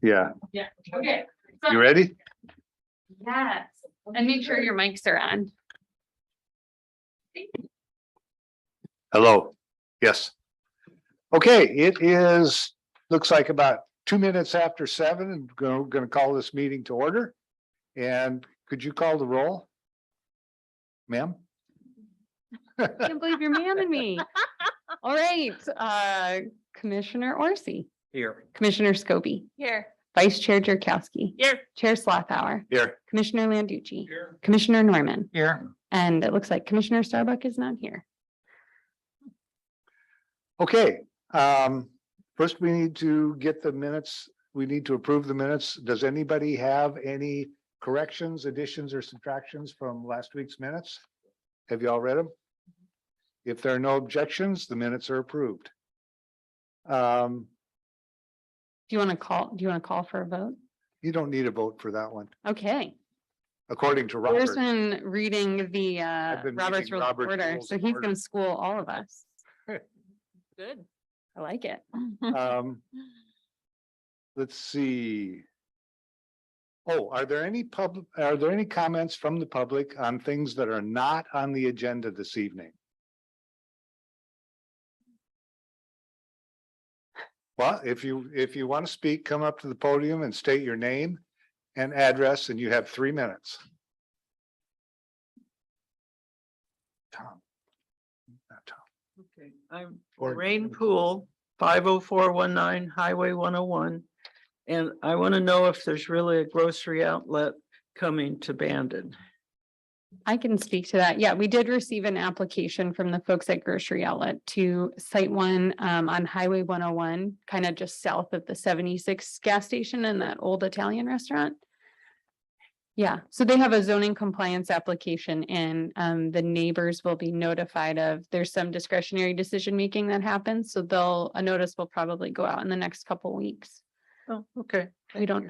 Yeah. Yeah, okay. You ready? Yes, and make sure your mics are on. Hello. Yes. Okay, it is, looks like about 2 minutes after 7 and going to call this meeting to order. And could you call the roll? Ma'am? I can't believe you're mamming me. All right, Commissioner Orsi, Here. Commissioner Scobie, Here. Vice Chair Jerkowski, Here. Chair Slothauer, Here. Commissioner Landucci, Here. Commissioner Norman, Here. and it looks like Commissioner Starbuck is not here. Okay, first we need to get the minutes. We need to approve the minutes. Does anybody have any corrections, additions, or subtractions from last week's minutes? Have you all read them? If there are no objections, the minutes are approved. Do you want to call for a vote? You don't need a vote for that one, Okay. according to Robert. There's been reading the been Robert's reading Rules of Robert's Order, Rules so of he's Order. gonna school all of us. Good. I like it. Let's see. Oh, are there any comments from the public on things that are not on the agenda this evening? Well, if you want to speak, come up to the podium and state your name and address, and you have 3 minutes. Tom. Not Tom. Okay, I'm Or- Lorraine Poole, 50419 Highway 101. And I want to know if there's really a grocery outlet coming to Bandon. I can speak to that. Yeah, we did receive an application from the folks at Grocery Outlet to site one on Highway 101, kind of just south of the 76 gas station and that old Italian restaurant. Yeah, so they have a zoning compliance application and the neighbors will be notified of, there's some discretionary decision making that happens. So a notice will probably go out in the next couple weeks. Oh, okay. We don't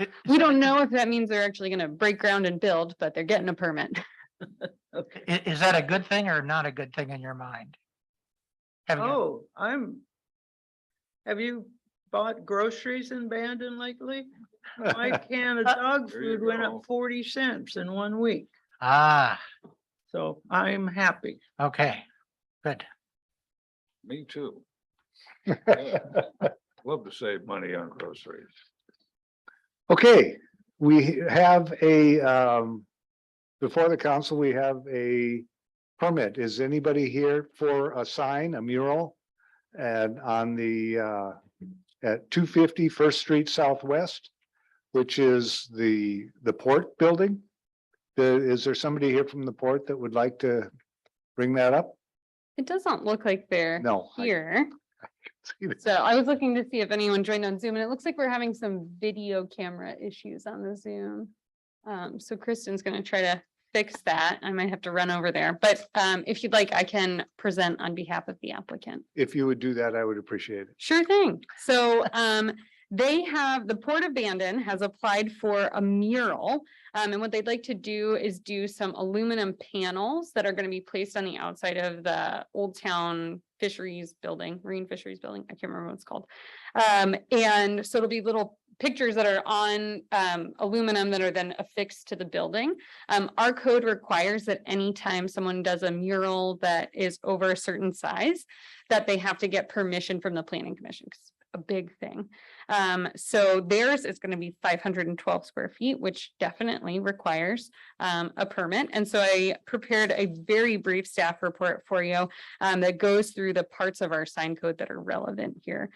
know if that means they're actually gonna break ground and build, but they're getting a permit. Okay. Is that a good thing or not a good thing in your mind? Having a- Oh, have you bought groceries in Bandon lately? My can of dog There you food went go. up 40 cents in 1 week. Ah, So I'm happy. okay, good. Me too. Love to save money on groceries. Okay, we have before the council, we have a permit. Is anybody here for a sign, a mural? And on at 250 First Street Southwest, which is the port building? Is there somebody here from the port that would like to bring that up? It doesn't look like they're No. I here. see that. So I was looking to see if anyone joined on Zoom and it looks like we're having some video camera issues on the Zoom. So Kristen's gonna try to fix that. I might have to run over there, but if you'd like, I can present on behalf of the applicant. If you would do that, I would appreciate it. Sure thing. So the Port of Bandon has applied for a mural. And what they'd like to do is do some aluminum panels that are going to be placed on the outside of the Old Town Fisheries Building, Marine Fisheries Building. I can't remember what it's called. And so it'll be little pictures that are on aluminum that are then affixed to the building. Our code requires that anytime someone does a mural that is over a certain size, that they have to get permission from the Planning Commission, 'cause it's a big thing. So theirs is going to be 512 square feet, which definitely requires a permit. And so I prepared a very brief staff report for you that goes through the parts of our sign code that are relevant here.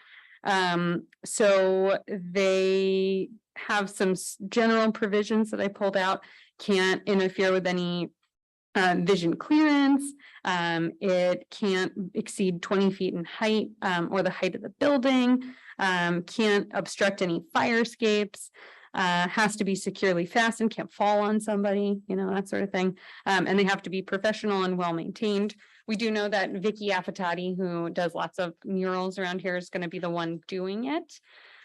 So they have some general provisions that I pulled out, can't interfere with any vision clearance. It can't exceed 20 feet in height or the height of the building, can't obstruct any fire escapes, has to be securely fastened, can't fall on somebody, that sort of thing. And they have to be professional and well maintained. We do know that Vicky Affitati, who does lots of murals around here, is going to be the one doing it.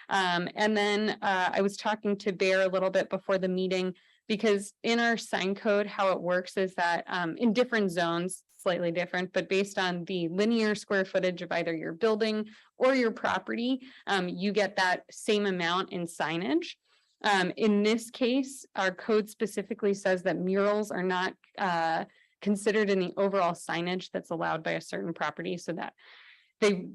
And then I was talking to Bear a little bit before the meeting because in our sign code, how it works is that in different zones, slightly different, but based on the linear square footage of either your building or your property, you get that same amount in signage. In this case, our code specifically says that murals are not considered in the overall signage that's allowed by a certain property, so that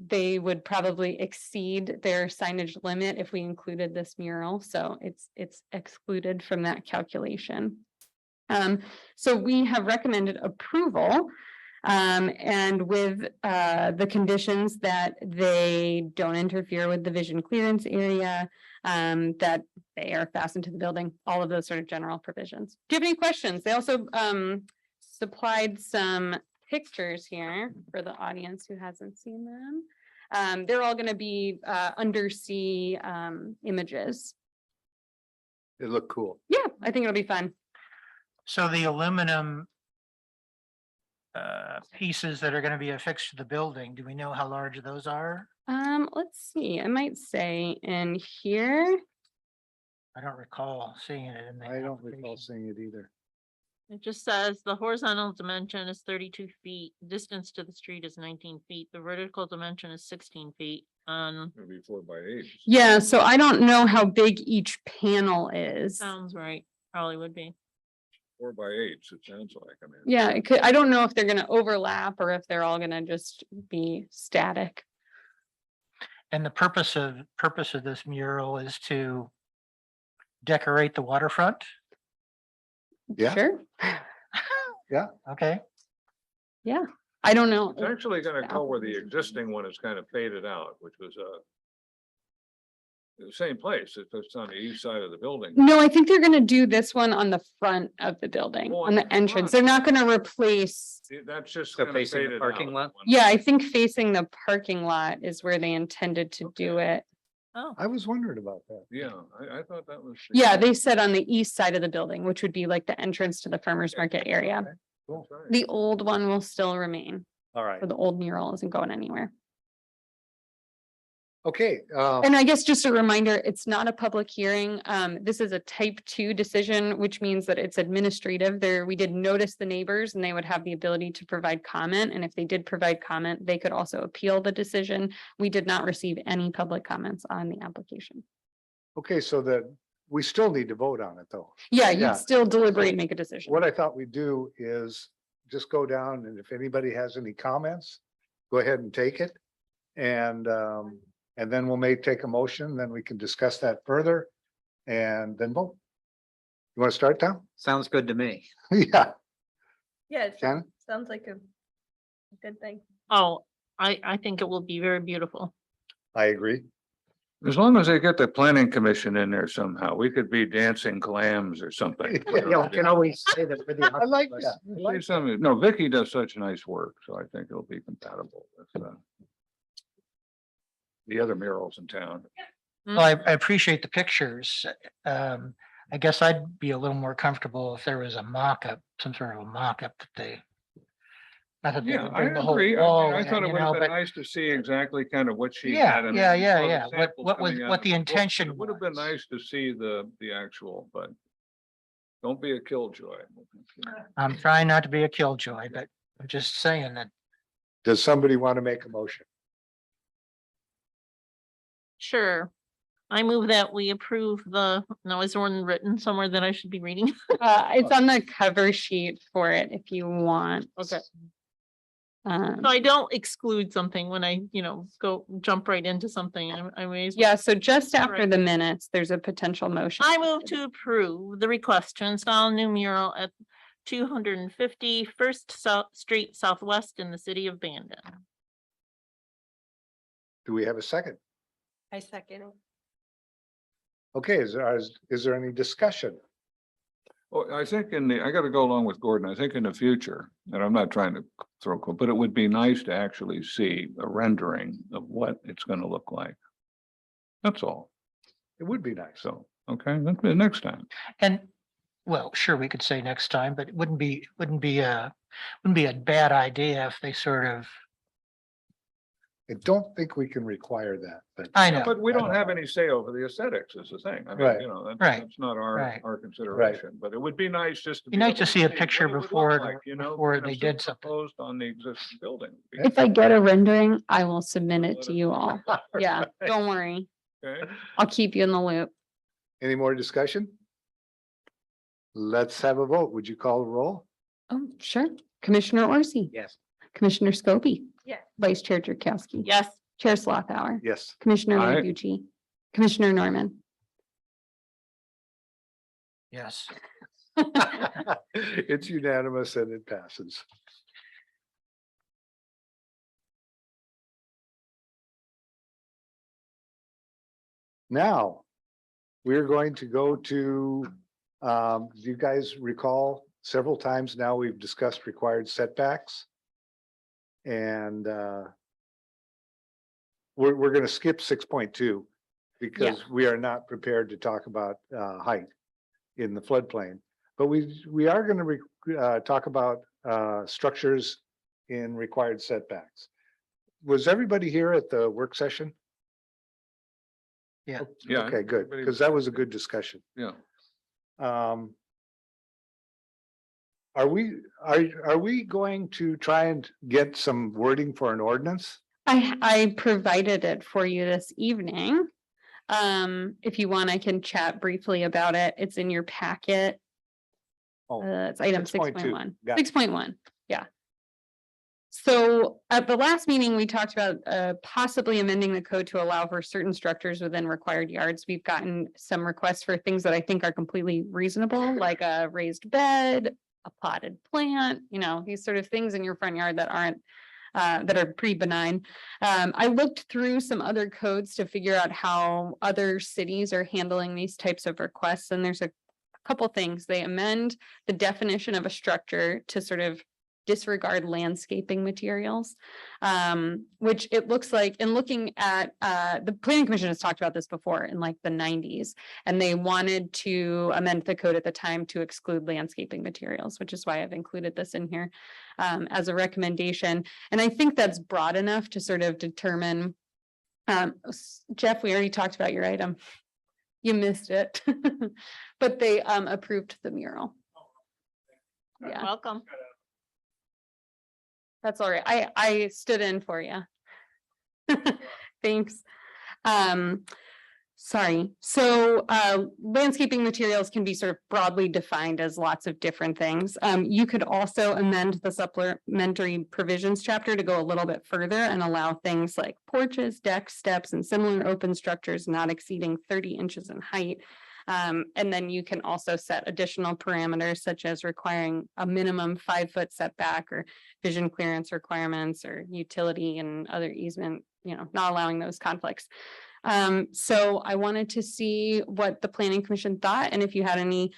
they would probably exceed their signage limit if we included this mural, so it's excluded from that calculation. So we have recommended approval, and with the conditions that they don't interfere with the vision clearance area, that they are fastened to the building, all of those sort of general provisions. Do you have any questions? They also supplied some pictures here for the audience who hasn't seen them. They're all going to be undersea images. They look cool. Yeah, I think it'll be fun. So the aluminum pieces that are going to be affixed to the building, do we know how large those are? Let's see, I might say in here. I don't recall seeing it in the. I don't recall application. seeing it either. It just says the horizontal dimension is 32 feet, distance to the street is 19 feet, the vertical dimension is 16 feet. Maybe 4x8. Yeah, so I don't know how big each panel is. Sounds right, probably would be. 4x8, it sounds like, I mean. Yeah, it could, I don't know if they're gonna overlap or if they're all gonna just be static. And the purpose of this mural is to decorate the waterfront? Yeah. Sure. Okay, I don't know. It's actually gonna go where the existing one is kind of faded out, which was the same place. It's on the east side of the building. No, I think they're gonna do this one on the front of the building, Oh, on the entrance. front. They're not gonna replace. That's just So kind of facing the faded parking out. lot? Yeah, I think facing the parking lot is where they intended to do it. Oh, I was wondering about that. Yeah, I thought that was. Yeah, they said on the east side of the building, which would be like the entrance to the farmer's market area. Cool. That's right. The old one will still remain, All right. or the old mural isn't going anywhere. Okay, And I guess just a reminder, it's not a public hearing. This is a type 2 decision, which means that it's administrative. There, we did notice the neighbors and they would have the ability to provide comment. And if they did provide comment, they could also appeal the decision. We did not receive any public comments on the application. okay, so that we still need to vote on it though. Yeah, Yeah. you'd still deliberate and make a decision. What I thought we'd do is just go down and if anybody has any comments, go ahead and take it. And then we'll take a motion, then we can discuss that further and then vote. You want to start, Tom? Sounds good to me. Yeah, Yeah, it Shannon? sounds like a good thing. oh, I think it will be very beautiful. I agree. As long as they get the planning commission in there somehow, we could be dancing clams or something. Yeah, we can always say that for the. I like that. I Say like that. something- No, Vicky does such nice work, so I think it'll be compatible with the other murals in town. Well, I appreciate the pictures. I guess I'd be a little more comfortable if there was a mock-up, some sort of a mock-up that they. Not that they Yeah, would I bring the whole agree. wall I in, thought it you would know, have been but nice to see exactly kind of what she Yeah, had. I mean, yeah, we yeah, saw the yeah. What- samples what was- coming out what of the book, intention It would have been was. nice to see the actual, but don't be a killjoy. I'm trying not to be a killjoy, but I'm just saying that. Does somebody want to make a motion? Sure. I move that we approve now is there one written somewhere that I should be reading? It's on the cover sheet for it if you want. Okay. Um, So I don't exclude something when I, jump right into something. I may. as well- yeah, so just after Right. the minutes, there's a potential motion. I move to approve the request to install a new mural at 250 First Street Southwest in the city of Bandon. Do we have a second? I second it. Okay, is there any discussion? Well, I think I gotta go along with Gordon. I think in the future, and I'm not trying to but it would be nice to actually see a rendering of what it's gonna look like. That's all. It would be nice. So, okay, that's the next time. And, well, sure, we could say next time, but it wouldn't be a bad idea if they sort of I don't think we can require that, but I know. But we don't have any say over the aesthetics is the thing. I mean, Right. you know, Right. that's not our, Right. our consideration, but it would be nice just to. Be nice able to see a what picture it would look before like, you know, before kind of they did something. superimposed on the existing building. If I get a rendering, I will submit it to you all. Yeah, don't worry. Okay, I'll keep you in the loop. any more discussion? Let's have a vote. Would you call the roll? Oh, sure. Commissioner Orsi. Yes. Commissioner Scobie. Yes. Vice Chair Jerkowski. Yes, Chair Slothauer. Yes. Commissioner Aye. Liucci. Commissioner Norman. Yes. It's unanimous and it passes. Now, we're going to go to, do you guys recall several times now we've discussed required setbacks? And we're gonna skip 6.2 because we are not prepared to talk about height in the floodplain. But we are gonna talk about structures in required setbacks. Was everybody here at the work session? Yeah. yeah. Okay, good, everybody because that was a good discussion. Yeah, Are we going to try and get some wording for an ordinance? I provided it for you this evening. If you want, I can chat briefly about it. It's in your packet. Oh, It's item 6.2. 6.1. Got it. 6.1, yeah. So at the last meeting, we talked about possibly amending the code to allow for certain structures within required yards. We've gotten some requests for things that I think are completely reasonable, like a raised bed, a potted plant, you know, these sort of things in your front yard that aren't that are pretty benign. I looked through some other codes to figure out how other cities are handling these types of requests, and there's a couple things. They amend the definition of a structure to sort of disregard landscaping materials, which it looks like in looking at the planning commission has talked about this before in like the 90s, and they wanted to amend the code at the time to exclude landscaping materials, which is why I've included this in here as a recommendation. And I think that's broad enough to sort of determine. Jeff, we already talked about your item. You missed it, but they approved the mural. Yeah. welcome. That's all right. I stood in for you. Thanks. Sorry. So landscaping materials can be sort of broadly defined as lots of different things. You could also amend the supplementary provisions chapter to go a little bit further and allow things like porches, decks, steps, and similar open structures not exceeding 30 inches in height. And then you can also set additional parameters such as requiring a minimum 5-foot setback or vision clearance requirements or utility and other easement, you know, not allowing those conflicts. So I wanted to see what the planning commission thought and if you had any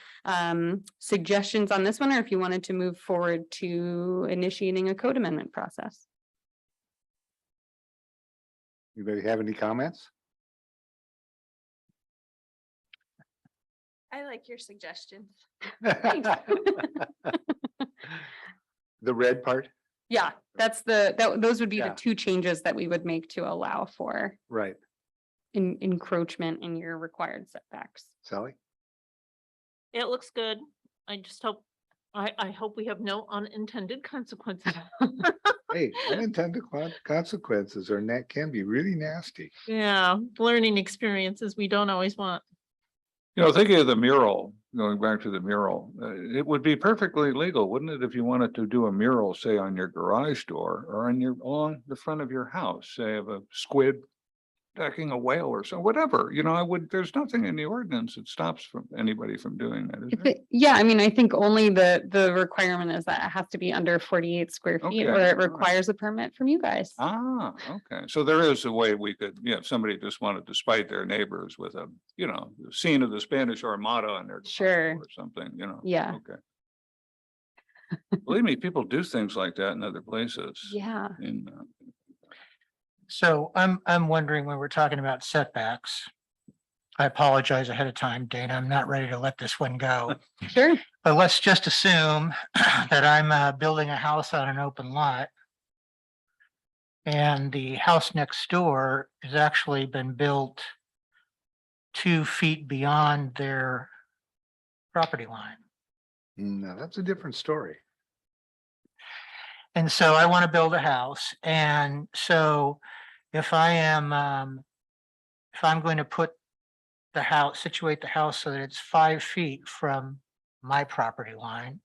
suggestions on this one, or if you wanted to move forward to initiating a code amendment process. Anybody have any comments? I like your suggestions. The red part, Yeah, that's those would be Yeah. the two changes that we would make to allow for right, encroachment in your required setbacks. Sally? It looks good. I just hope, I hope we have no unintended consequences. Hey, unintended consequences are can be really nasty. Yeah, learning experiences we don't always want. you know, thinking of the mural, going back to the mural, it would be perfectly legal, wouldn't it, if you wanted to do a mural, say on your garage door or on the front of your house, say of a squid attacking a whale or so, whatever, you know, there's nothing in the ordinance that stops from anybody from doing that, is there? Yeah, I mean, I think only the requirement is that it has to be under 48 square feet or Okay, it all right. requires a permit from you guys. Ah, okay, so there is a way we could, if somebody just wanted to spite their neighbors with a, you know, the scene of the Spanish Armada on their garage Sure. door or something, you know. Yeah. Okay. Believe me, people do things like that in other places. Yeah. In, So I'm wondering when we're talking about setbacks. I apologize ahead of time, Dana. I'm not ready to let this one go. Sure. But let's just assume that I'm building a house on an open lot. And the house next door has actually been built 2 feet beyond their property line. No, that's a different story. And so I want to build a house. And so if I am, if I'm going to put the house, situate the house so that it's 5 feet from my property line,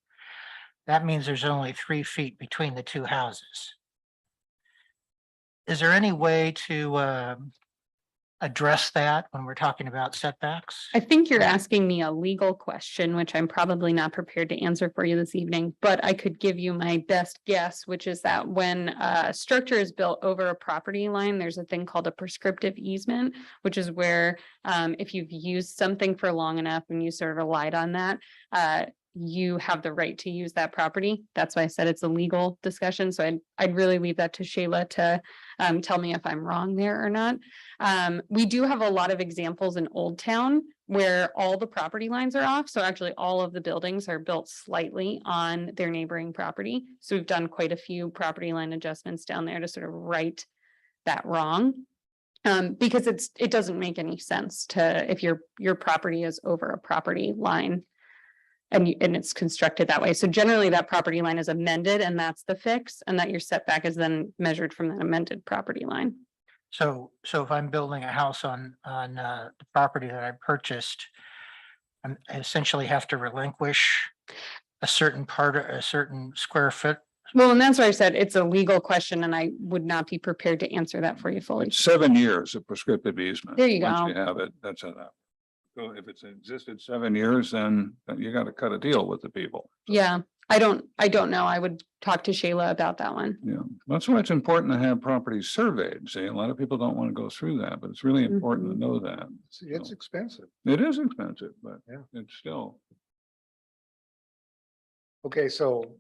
that means there's only 3 feet between the two houses. Is there any way to address that when we're talking about setbacks? I think you're asking me a legal question, which I'm probably not prepared to answer for you this evening, but I could give you my best guess, which is that when a structure is built over a property line, there's a thing called a prescriptive easement, which is where if you've used something for long enough and you sort of relied on that, you have the right to use that property. That's why I said it's a legal discussion. So I'd really leave that to Shayla to tell me if I'm wrong there or not. We do have a lot of examples in Old Town where all the property lines are off. So actually all of the buildings are built slightly on their neighboring property. So we've done quite a few property line adjustments down there to sort of right that wrong. Because it doesn't make any sense to, if your property is over a property line and it's constructed that way. So generally that property line is amended and that's the fix, and that your setback is then measured from that amended property line. So if I'm building a house on the property that I purchased, I essentially have to relinquish a certain part, a certain square foot. Well, and that's why I said it's a legal question and I would not be prepared to answer that for you fully. It's 7 years of prescriptive easement. There you Once go. you have it, that's enough. So if it's existed 7 years, then you gotta cut a deal with the people. Yeah, I don't know. I would talk to Shayla about that one. Yeah, that's why it's important to have properties surveyed. See, a lot of people don't want to go through that, but it's really important to know that. It's expensive. It is expensive, but Yeah. it's still. Okay, so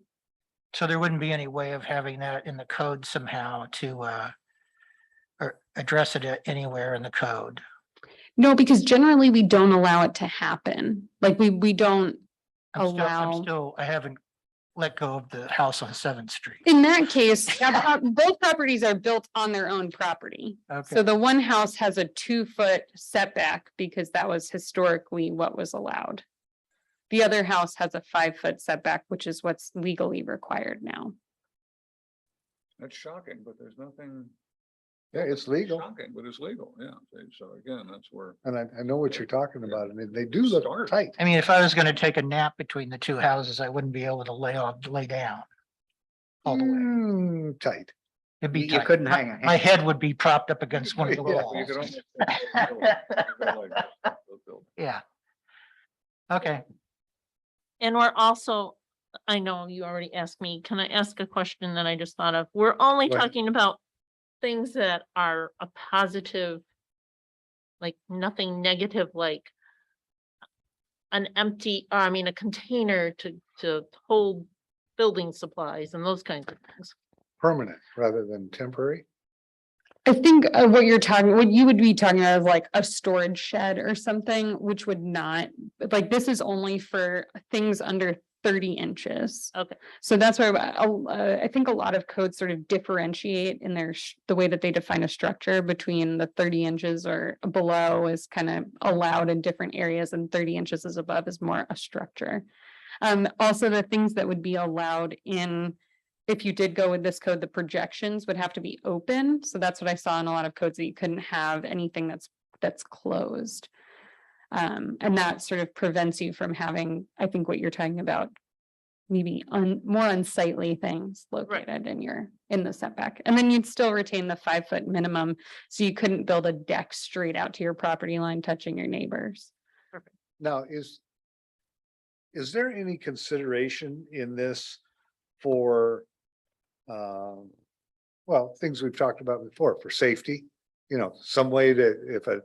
So there wouldn't be any way of having that in the code somehow to or address it anywhere in the code. No, because generally we don't allow it to happen. Like we don't allow. I haven't let go of the house on 7th Street. In that case, both properties are built on their own property. So Okay, the one house has a 2-foot setback because that was historically what was allowed. The other house has a 5-foot setback, which is what's legally required now. That's shocking, but there's nothing yeah, it's legal. shocking, but it's legal. Yeah. See, so again, that's where. And I know what you're talking about, and they do look Start. tight. I mean, if I was going to take a nap between the two houses, I wouldn't be able to lay down all the way. Tight. It'd be You tight. couldn't hang a My hat. head would be propped up against one of the Yeah, You walls. could almost- you could go like this. Yeah. Okay. And we're also, I know you already asked me, can I ask a question that I just thought of? We're only Go ahead. talking about things that are a positive, like nothing negative, like an empty, a container to hold building supplies and those kinds of things. Permanent rather than temporary. I think what you would be talking about is like a storage shed or something, which would not, like, this is only for things under 30 inches. Okay. So that's why I think a lot of codes sort of differentiate in the way that they define a structure between the 30 inches or below is kind of allowed in different areas, and 30 inches is above is more a structure. Also the things that would be allowed in, if you did go with this code, the projections would have to be open. So that's what I saw in a lot of codes, that you couldn't have anything that's closed. And that sort of prevents you from having, I think what you're talking about, maybe more unsightly things located in the setback. And then you'd still retain the 5-foot minimum. So you couldn't build a deck straight out to your property line touching your neighbors. Now, is there any consideration in this for, well, things we've talked about before, for safety? You know, some way to, if a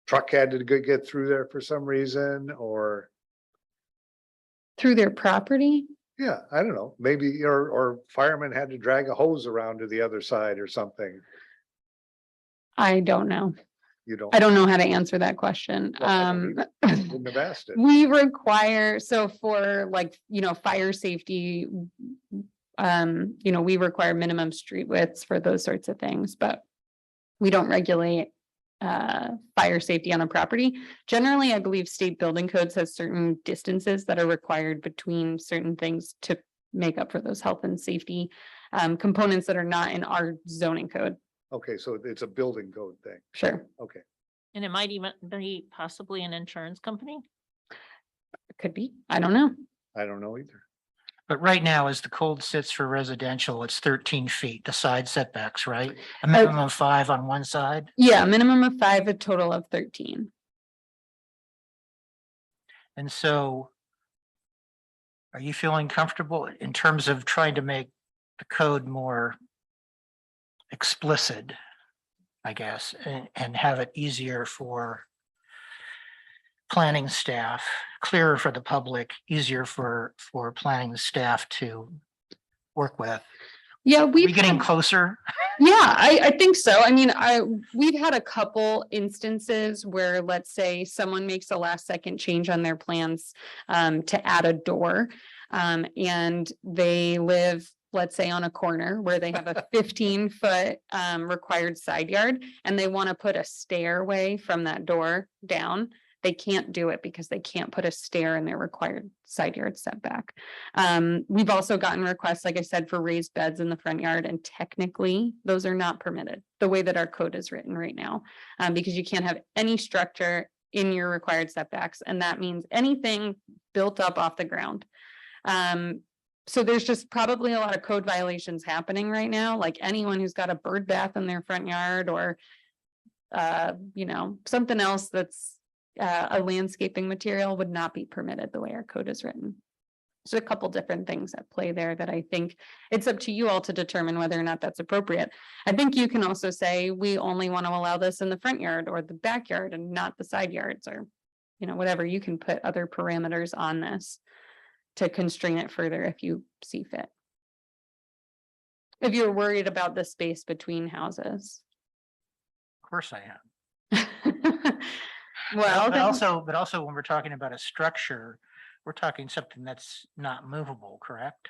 truck had to get through there for some reason, or, Through their property? yeah, I don't know, maybe, or firemen had to drag a hose around to the other side or something. I don't know. You don't. I don't know how to answer that question. Well, I don't either. Wouldn't have asked it. We require, so for like, fire safety, You know, we require minimum street widths for those sorts of things, but we don't regulate fire safety on a property. Generally, I believe state building codes has certain distances that are required between certain things to make up for those health and safety components that are not in our zoning code. Okay, so it's a building code thing. Sure, Okay. And it might even be possibly an insurance company. it could be. I don't know. I don't know either. But right now, as the code sits for residential, it's 13 feet, the side setbacks, right? A minimum of 5 on one side. Yeah, minimum of 5, a total of 13. And so are you feeling comfortable in terms of trying to make the code more explicit, I guess, and have it easier for planning staff, clearer for the public, easier for planning staff to work with? Yeah, Are we we've getting had- closer? Yeah, I think so. I mean, we've had a couple instances where, let's say, someone makes a last second change on their plans to add a door. And they live, let's say, on a corner where they have a 15-foot required side yard, and they want to put a stairway from that door down. They can't do it because they can't put a stair in their required side yard setback. We've also gotten requests, like I said, for raised beds in the front yard, and technically those are not permitted the way that our code is written right now. Because you can't have any structure in your required setbacks, and that means anything built up off the ground. So there's just probably a lot of code violations happening right now, like anyone who's got a bird bath in their front yard, or you know, something else that's a landscaping material would not be permitted the way our code is written. So a couple different things at play there that I think it's up to you all to determine whether or not that's appropriate. I think you can also say, we only want to allow this in the front yard or the backyard and not the side yards, or, you know, whatever. You can put other parameters on this to constrain it further if you see fit. If you're worried about the space between houses. Of course I am. Well, But then- also when we're talking about a structure, we're talking something that's not movable, correct?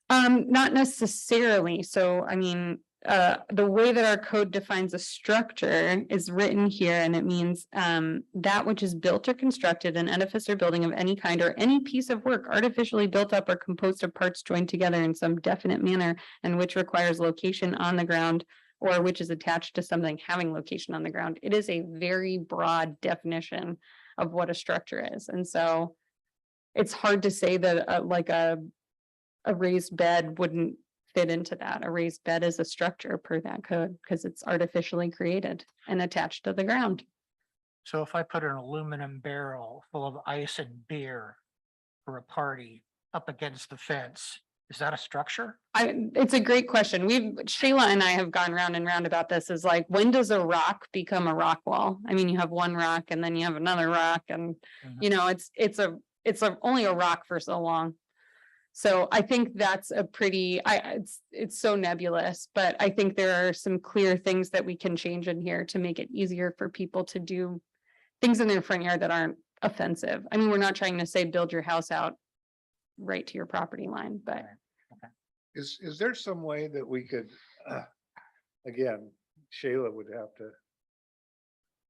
Not necessarily. So, I mean, the way that our code defines a structure is written here, and it means that which is built or constructed, an edifice or building of any kind, or any piece of work artificially built up or composed of parts joined together in some definite manner, and which requires location on the ground, or which is attached to something having location on the ground. It is a very broad definition of what a structure is. And so it's hard to say that like a raised bed wouldn't fit into that. A raised bed is a structure per that code because it's artificially created and attached to the ground. So if I put an aluminum barrel full of ice and beer for a party up against the fence, is that a structure? It's a great question. Shayla and I have gone round and round about this, is like, when does a rock become a rock wall? I mean, you have one rock and then you have another rock, and Mhm. you know, it's only a rock for so long. So I think that's a pretty, it's so nebulous, but I think there are some clear things that we can change in here to make it easier for people to do things in their front yard that aren't offensive. I mean, we're not trying to say build your house out right to your property line, but Is there some way that we could, again, Shayla would have to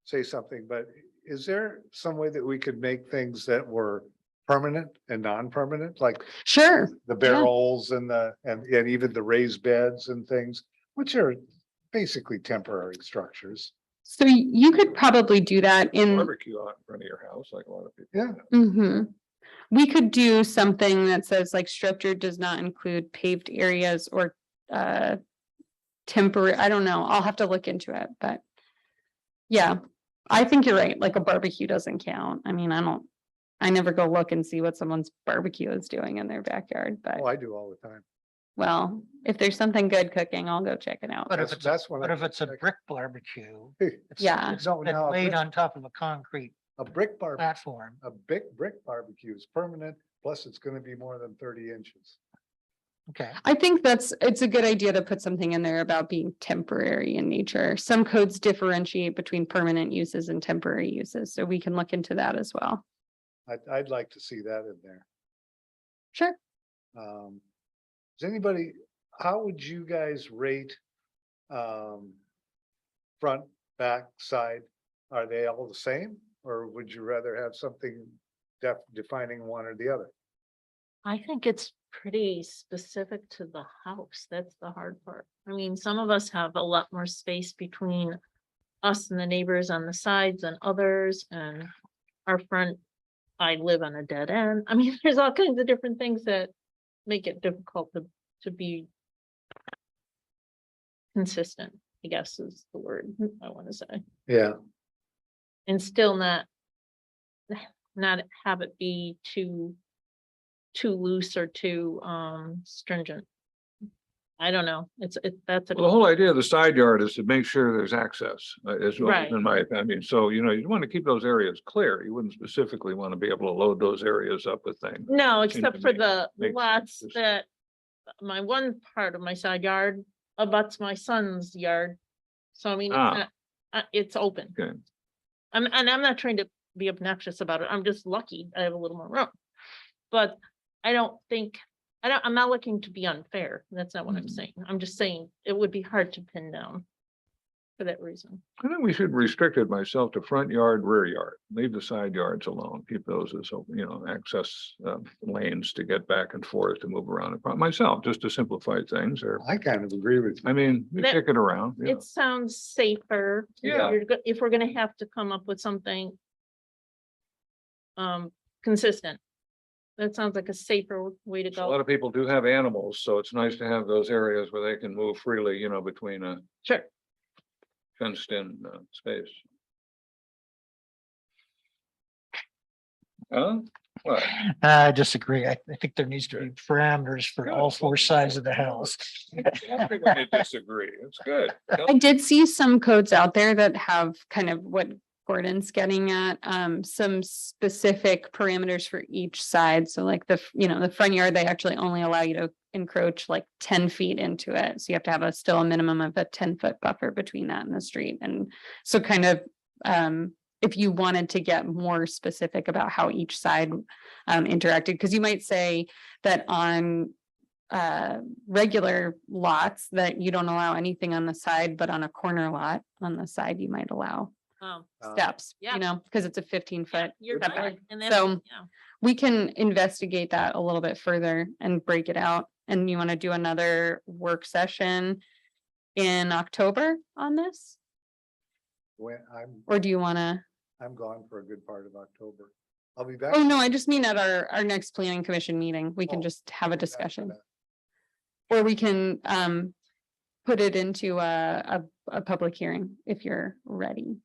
say something, but is there some way that we could make things that were permanent and non-permanent, like sure. the barrels and and even the raised beds and things, which are basically temporary structures? So you could probably do that in, Barbecue out in front of your house, like a lot of people. Yeah. Mhm. We could do something that says like structure does not include paved areas or temporary, I don't know, I'll have to look into it, but yeah, I think you're right, like a barbecue doesn't count. I mean, I never go look and see what someone's barbecue is doing in their backyard, but Oh, I do all the time. well, if there's something good cooking, I'll go check it out. But if That's when. But I if it's a check. brick barbecue, it's Yeah. it's No, been no, a laid brick- on top of a concrete A brick platform. a big brick barbecue is permanent, plus it's gonna be more than 30 inches. Okay, I think it's a good idea to put something in there about being temporary in nature. Some codes differentiate between permanent uses and temporary uses, so we can look into that as well. I'd like to see that in there. Sure. Does anybody, how would you guys rate? Front, back, side, are they all the same? Or would you rather have something defining one or the other? I think it's pretty specific to the house. That's the hard part. I mean, some of us have a lot more space between us and the neighbors on the sides than others, and our front, I live on a dead end. I mean, there's all kinds of different things that make it difficult to be consistent, I guess is the word I want to say, Yeah, and still not have it be too loose or too stringent. I don't know. That's a. Well, the whole idea of the side yard is to make sure there's access, Right. in my opinion. So, you know, you want to keep those areas clear. You wouldn't specifically want to be able to load those areas up with things. No, seems except to for make- the make lots sense. that, my one part of my side yard abuts my son's yard. So I mean, Ah. it's open. Okay. And I'm not trying to be obnoxious about it. I'm just lucky I have a little more room. But I don't think, I'm not looking to be unfair. That's not what I'm saying. I'm just saying it would be hard to pin down for that reason. I think we should restrict it myself to front yard, rear yard, leave the side yards alone, keep those as, you know, access lanes to get back and forth to move around in front myself, just to simplify things, or, I kind of agree with you. I mean, we That- kick it around. Yeah. It sounds safer. Yeah. If we're gonna have to come up with something consistent. That sounds like a safer way to A lot go. of people do have animals, so it's nice to have those areas where they can move freely, you know, between a Sure. fenced in space. What? I disagree. I think there needs to be parameters for Good. all four sides of the house. Everybody disagree. It's good. I did see some codes out there that have kind of what Gordon's getting at, some specific parameters for each side. So like the front yard, they actually only allow you to encroach like 10 feet into it. So you have to have still a minimum of a 10-foot buffer between that and the street. And so kind of, if you wanted to get more specific about how each side interacted, because you might say that on regular lots that you don't allow anything on the side, but on a corner lot on the side, you might allow steps, yeah. you know, because it's a 15-foot. You're setback. right. And that's, So- yeah. We can investigate that a little bit further and break it out. And you want to do another work session in October on this? When Or do you want to? I'm gone for a good part of October. I'll be back. Oh, no, I just mean at our next planning commission meeting, we can Oh, just have a after discussion. that. Or we can put it into a public hearing if you're ready.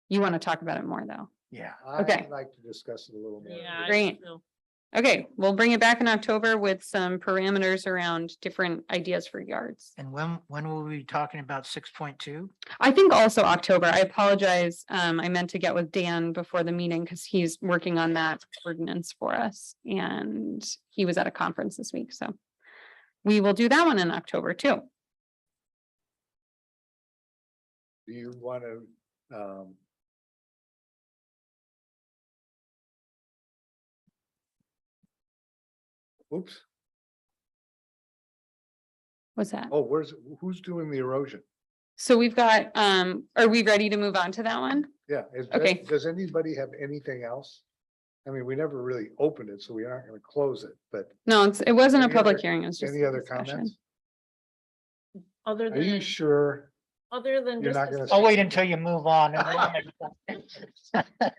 You want to talk about it more, though. Yeah. Okay. I'd like to discuss it a little more. Yeah. I do Great. too. Okay, we'll bring it back in October with some parameters around different ideas for yards. And when will we be talking about 6.2? I think also October. I apologize. I meant to get with Dan before the meeting because he's working on that ordinance for us. And he was at a conference this week, so we will do that one in October too. Do you want to, oops, What's that? oh, who's doing the erosion? So we've got, are we ready to move on to that one? Yeah, Okay. does anybody have anything else? I mean, we never really opened it, so we aren't gonna close it, but No, it wasn't a Any public other- hearing. It was just. any a other discussion. comments? Other Are you than, sure? other than You're just, not to gonna say- I'll wait until you move on. and then I'll make-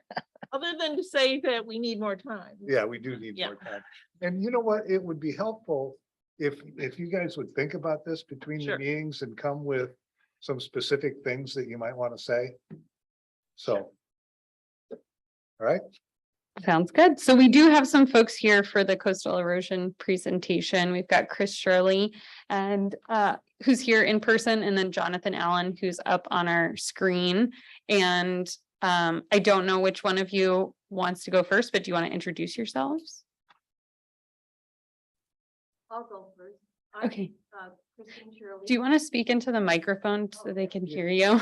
other than to say that we need more time. Yeah, we do need Yeah. more time. And you know what? It would be helpful if you guys would think about this between the Sure. meetings and come with some specific things that you might want to say. So. All right, Sounds good. So we do have some folks here for the coastal erosion presentation. We've got Chris Shirley and who's here in person, and then Jonathan Allen, who's up on our screen. And I don't know which one of you wants to go first, but do you want to introduce yourselves? I'll go first. Okay. Christine Shirley. Do you want to speak into the microphone so they can hear you?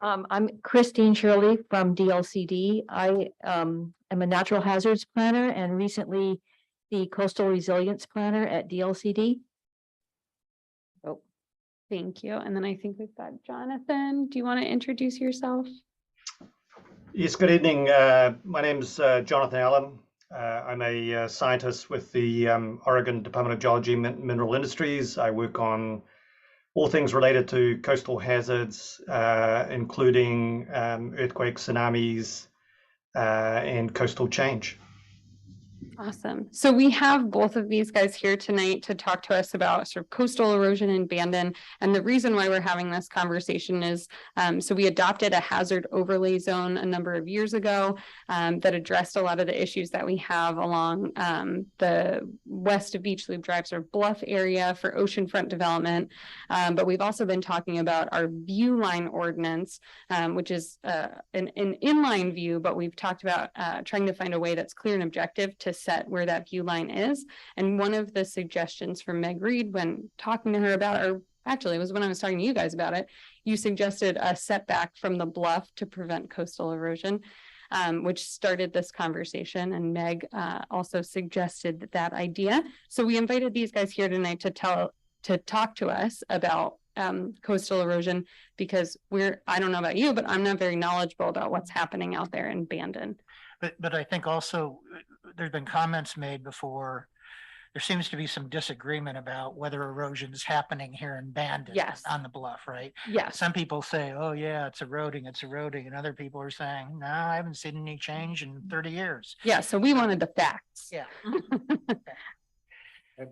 I'm Christine Shirley from DLCD. I am a natural hazards planner and recently the Coastal Resilience Planner at DLCD. Thank you. And then I think we've got Jonathan. Do you want to introduce yourself? Yes, good evening. My name's Jonathan Allen. I'm a scientist with the Oregon Department of Geology and Mineral Industries. I work on all things related to coastal hazards, including earthquakes, tsunamis, and coastal change. Awesome. So we have both of these guys here tonight to talk to us about sort of coastal erosion in Bandon. And the reason why we're having this conversation is, so we adopted a hazard overlay zone a number of years ago that addressed a lot of the issues that we have along the west of Beach Loop Drive, sort of bluff area for oceanfront development. But we've also been talking about our view line ordinance, which is an inline view, but we've talked about trying to find a way that's clear and objective to set where that view line is. And one of the suggestions from Meg Reed when talking to her about, or actually it was when I was talking to you guys about it, you suggested a setback from the bluff to prevent coastal erosion, which started this conversation. And Meg also suggested that idea. So we invited these guys here tonight to talk to us about coastal erosion, because I don't know about you, but I'm not very knowledgeable about what's happening out there in Bandon. But I think also there's been comments made before. There seems to be some disagreement about whether erosion is happening here in Bandon. Yes. On the bluff, right? Yes. Some people say, oh yeah, it's eroding. And other people are saying, no, I haven't seen any change in 30 years. Yeah. So we wanted the facts. Yeah. And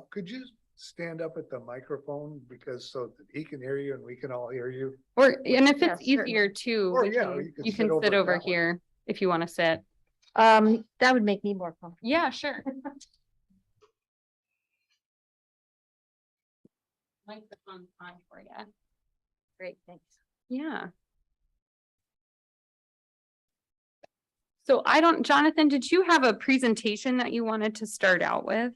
could you stand up at the microphone because so that he can hear you and we can all hear you? And if Yeah, it's easier too, Or, we yeah, can- you you can can sit sit over over that way. here if you want to sit. That would make me more comfortable. Yeah, sure. Microphone on for you. Great, thanks. Yeah. So Jonathan, did you have a presentation that you wanted to start out with?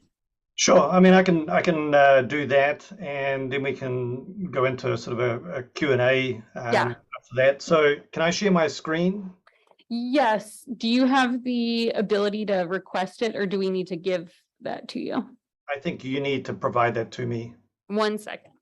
Sure. I mean, I can do that, and then we can go into sort of a Q&A Yeah. after that. So can I share my screen? Yes. Do you have the ability to request it, or do we need to give that to you? I think you need to provide that to me. 1 second.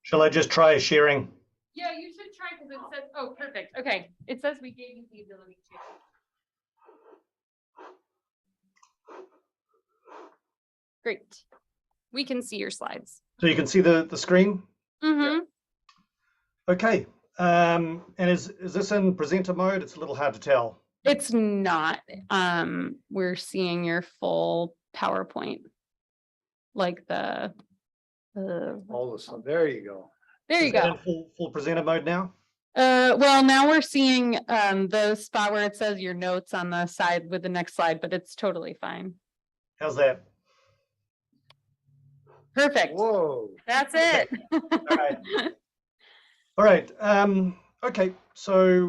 Shall I just try sharing? Yeah, you should try because it says, oh, perfect. Okay. It says we gave you the ability to. Great. We can see your slides. So you can see the screen? Mm-hmm. Okay. And is this in presenter mode? It's a little hard to tell. It's not. We're seeing your full PowerPoint. Like the All of a sudden, there you go. there you Is that go. in full presenter mode now? Well, now we're seeing the spot where it says your notes on the side with the next slide, but it's totally fine. How's that? Perfect. Whoa. That's it. All right. Okay. So,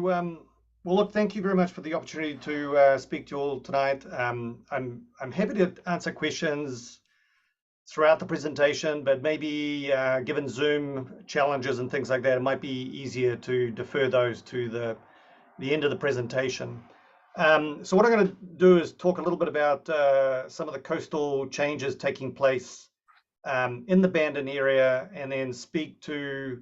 well, look, thank you very much for the opportunity to speak to you all tonight. I'm happy to answer questions throughout the presentation, but maybe given Zoom challenges and things like that, it might be easier to defer those to the end of the presentation. So what I'm going to do is talk a little bit about some of the coastal changes taking place in the Bandon area, and then speak to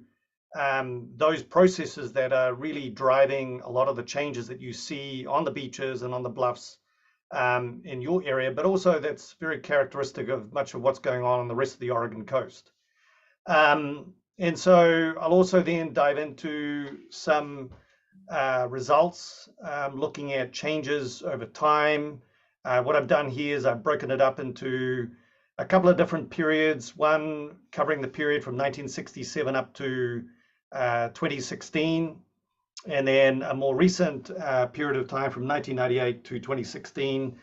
those processes that are really driving a lot of the changes that you see on the beaches and on the bluffs in your area, but also that's very characteristic of much of what's going on the rest of the Oregon coast. And so I'll also then dive into some results, looking at changes over time. What I've done here is I've broken it up into a couple of different periods, one covering the period from 1967 up to 2016, and then a more recent period of time from 1998 to 2016.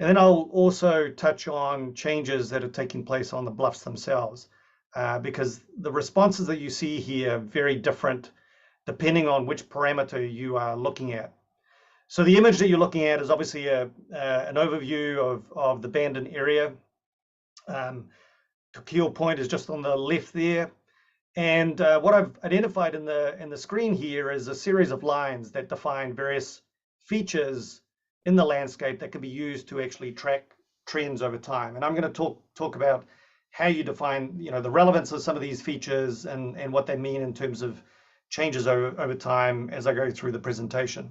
And then I'll also touch on changes that are taking place on the bluffs themselves, because the responses that you see here are very different depending on which parameter you are looking at. So the image that you're looking at is obviously an overview of the Bandon area. Coquille Point is just on the left there. And what I've identified in the screen here is a series of lines that define various features in the landscape that can be used to actually track trends over time. And I'm going to talk about how you define, the relevance of some of these features and what they mean in terms of changes over time as I go through the presentation.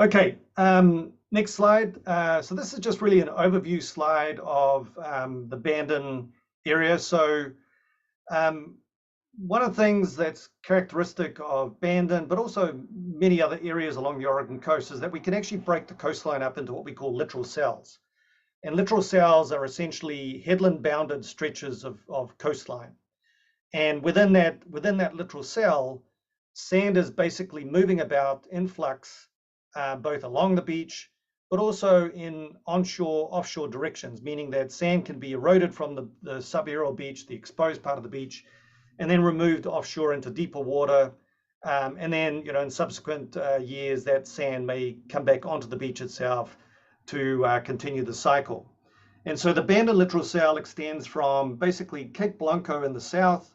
Okay, next slide. So this is just really an overview slide of the Bandon area. So one of the things that's characteristic of Bandon, but also many other areas along the Oregon coast, is that we can actually break the coastline up into what we call littoral cells. And littoral cells are essentially headland bounded stretches of coastline. And within that littoral cell, sand is basically moving about in flux, both along the beach, but also in onshore, offshore directions, meaning that sand can be eroded from the subaerial beach, the exposed part of the beach, and then removed offshore into deeper water. And then, in subsequent years, that sand may come back onto the beach itself to continue the cycle. And so the Bandon littoral cell extends from basically Cape Blanco in the south,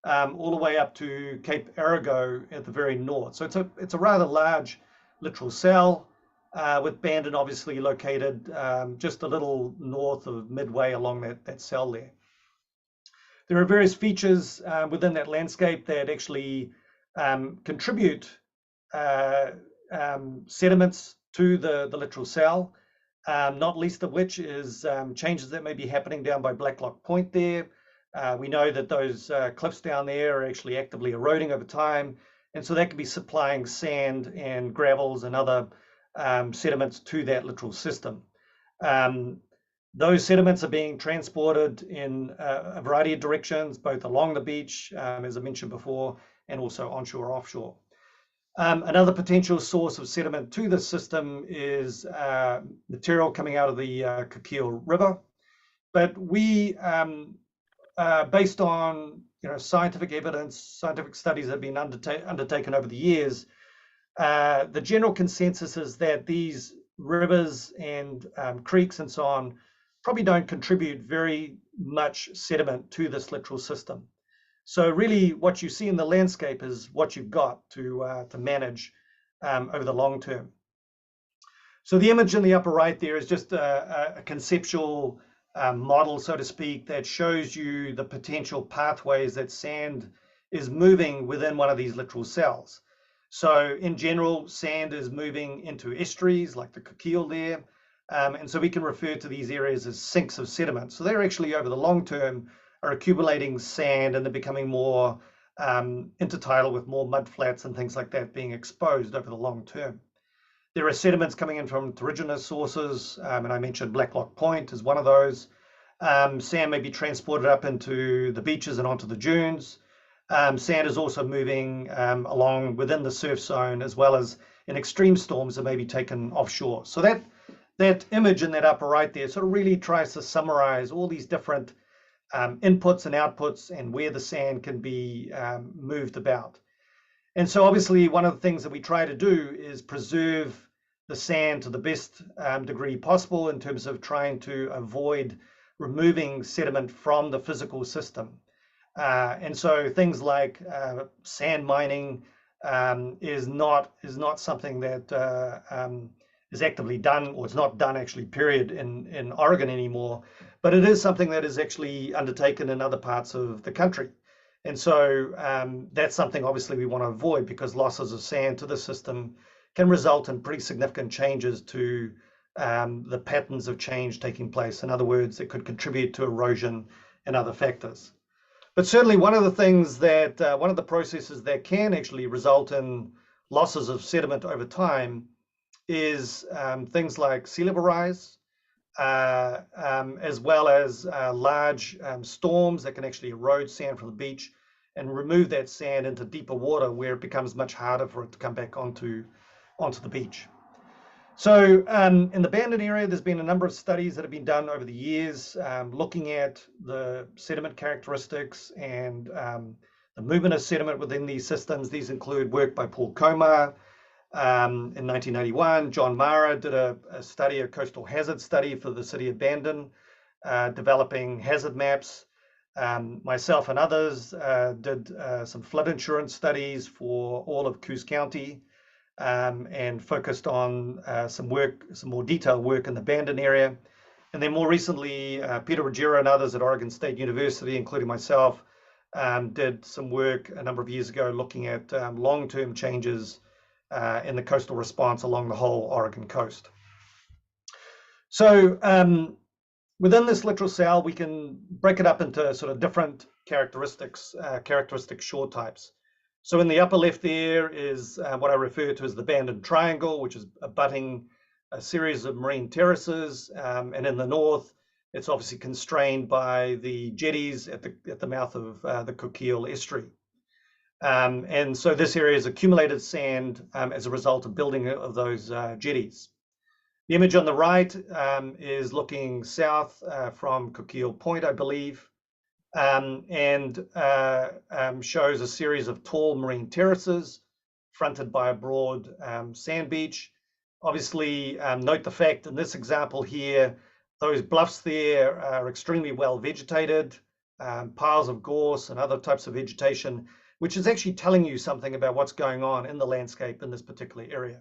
all the way up to Cape Arago at the very north. So it's a rather large littoral cell, with Bandon obviously located just a little north of Midway along that cell there. There are various features within that landscape that actually contribute sediments to the littoral cell, not least of which is changes that may be happening down by Blacklock Point there. We know that those cliffs down there are actually actively eroding over time, and so that could be supplying sand and gravels and other sediments to that littoral system. Those sediments are being transported in a variety of directions, both along the beach, as I mentioned before, and also onshore, offshore. Another potential source of sediment to the system is material coming out of the Coquille River. But we, based on scientific evidence, scientific studies that have been undertaken over the years, the general consensus is that these rivers and creeks and so on probably don't contribute very much sediment to this littoral system. So really what you see in the landscape is what you've got to manage over the long term. So the image in the upper right there is just a conceptual model, so to speak, that shows you the potential pathways that sand is moving within one of these littoral cells. So in general, sand is moving into estuaries like the Coquille there. And so we can refer to these areas as sinks of sediment. So they're actually over the long term are accumulating sand and they're becoming more intertidal with more mud flats and things like that being exposed over the long term. There are sediments coming in from terrigenous sources, and I mentioned Blacklock Point is one of those. Sand may be transported up into the beaches and onto the dunes. Sand is also moving along within the surf zone, as well as in extreme storms that may be taken offshore. So that image in that upper right there sort of really tries to summarize all these different inputs and outputs and where the sand can be moved about. And so obviously one of the things that we try to do is preserve the sand to the best degree possible in terms of trying to avoid removing sediment from the physical system. And so things like sand mining is not something that is actively done, or it's not done actually, period, in Oregon anymore, but it is something that is actually undertaken in other parts of the country. And so that's something obviously we want to avoid, because losses of sand to the system can result in pretty significant changes to the patterns of change taking place. In other words, it could contribute to erosion and other factors. But certainly one of the things that, one of the processes that can actually result in losses of sediment over time is things like sea level rise, as well as large storms that can actually erode sand from the beach, and remove that sand into deeper water where it becomes much harder for it to come back onto the beach. So in the Bandon area, there's been a number of studies that have been done over the years looking at the sediment characteristics and the movement of sediment within these systems. These include work by Paul Komar in 1981. John Mara did a study, a coastal hazard study for the city of Bandon, developing hazard maps. Myself and others did some flood insurance studies for all of Coos County. And focused on some more detailed work in the Bandon area. And then more recently, Peter Ruggiero and others at Oregon State University, including myself, did some work a number of years ago looking at long-term changes in the coastal response along the whole Oregon coast. So within this littoral cell, we can break it up into sort of different characteristic shore types. So in the upper left there is what I refer to as the Bandon Triangle, which is abutting a series of marine terraces. And in the north, it's obviously constrained by the jetties at the mouth of the Coquille Estuary. And so this area has accumulated sand as a result of building of those jetties. The image on the right is looking south from Coquille Point, I believe. And shows a series of tall marine terraces fronted by a broad sand beach. Obviously, note the fact in this example here, those bluffs there are extremely well vegetated, piles of gorse and other types of vegetation, which is actually telling you something about what's going on in the landscape in this particular area.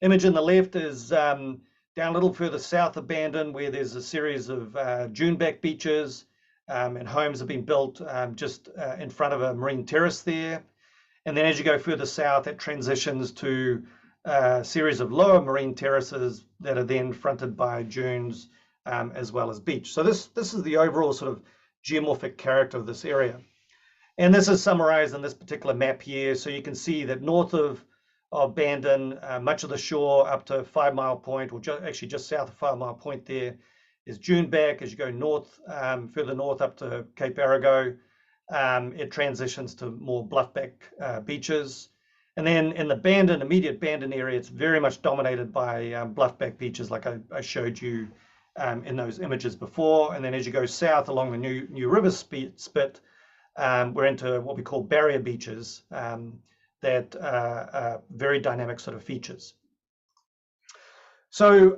Image on the left is down a little further south of Bandon, where there's a series of duneback beaches. And homes have been built just in front of a marine terrace there. And then as you go further south, it transitions to a series of lower marine terraces that are then fronted by dunes as well as beach. So this is the overall sort of geomorphic character of this area. And this is summarized in this particular map here. So you can see that north of Bandon, much of the shore up to 5 Mile Point, or actually just south of 5 Mile Point there, is duneback. As you go north, further north up to Cape Arago, it transitions to more bluffback beaches. And then in the Bandon, immediate Bandon area, it's very much dominated by bluffback beaches like I showed you in those images before. And then as you go south along the New River spit, we're into what we call barrier beaches that are very dynamic sort of features. So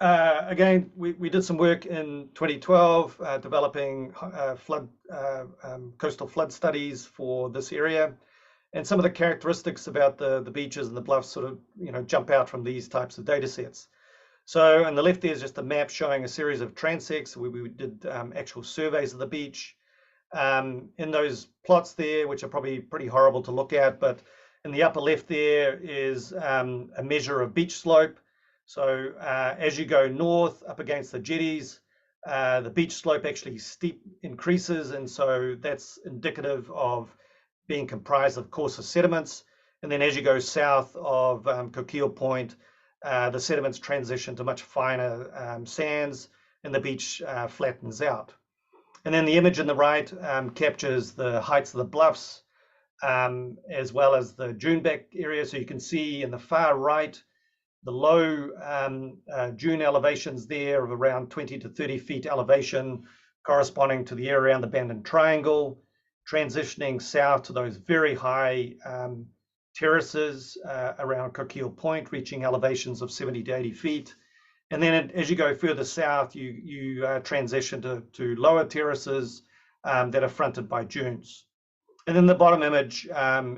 again, we did some work in 2012 developing coastal flood studies for this area, and some of the characteristics about the beaches and the bluffs sort of jump out from these types of data sets. So on the left there is just a map showing a series of transects where we did actual surveys of the beach. In those plots there, which are probably pretty horrible to look at, but in the upper left there is a measure of beach slope. So as you go north up against the jetties, the beach slope actually steep increases, and so that's indicative of being comprised of coarser sediments. And then as you go south of Coquille Point, the sediments transition to much finer sands, and the beach flattens out. And then the image on the right captures the heights of the bluffs as well as the duneback area. So you can see in the far right, the low dune elevations there of around 20 to 30 feet elevation, corresponding to the area around the Bandon Triangle, transitioning south to those very high terraces around Coquille Point, reaching elevations of 70 to 80 feet. And then as you go further south, you transition to lower terraces that are fronted by dunes. And then the bottom image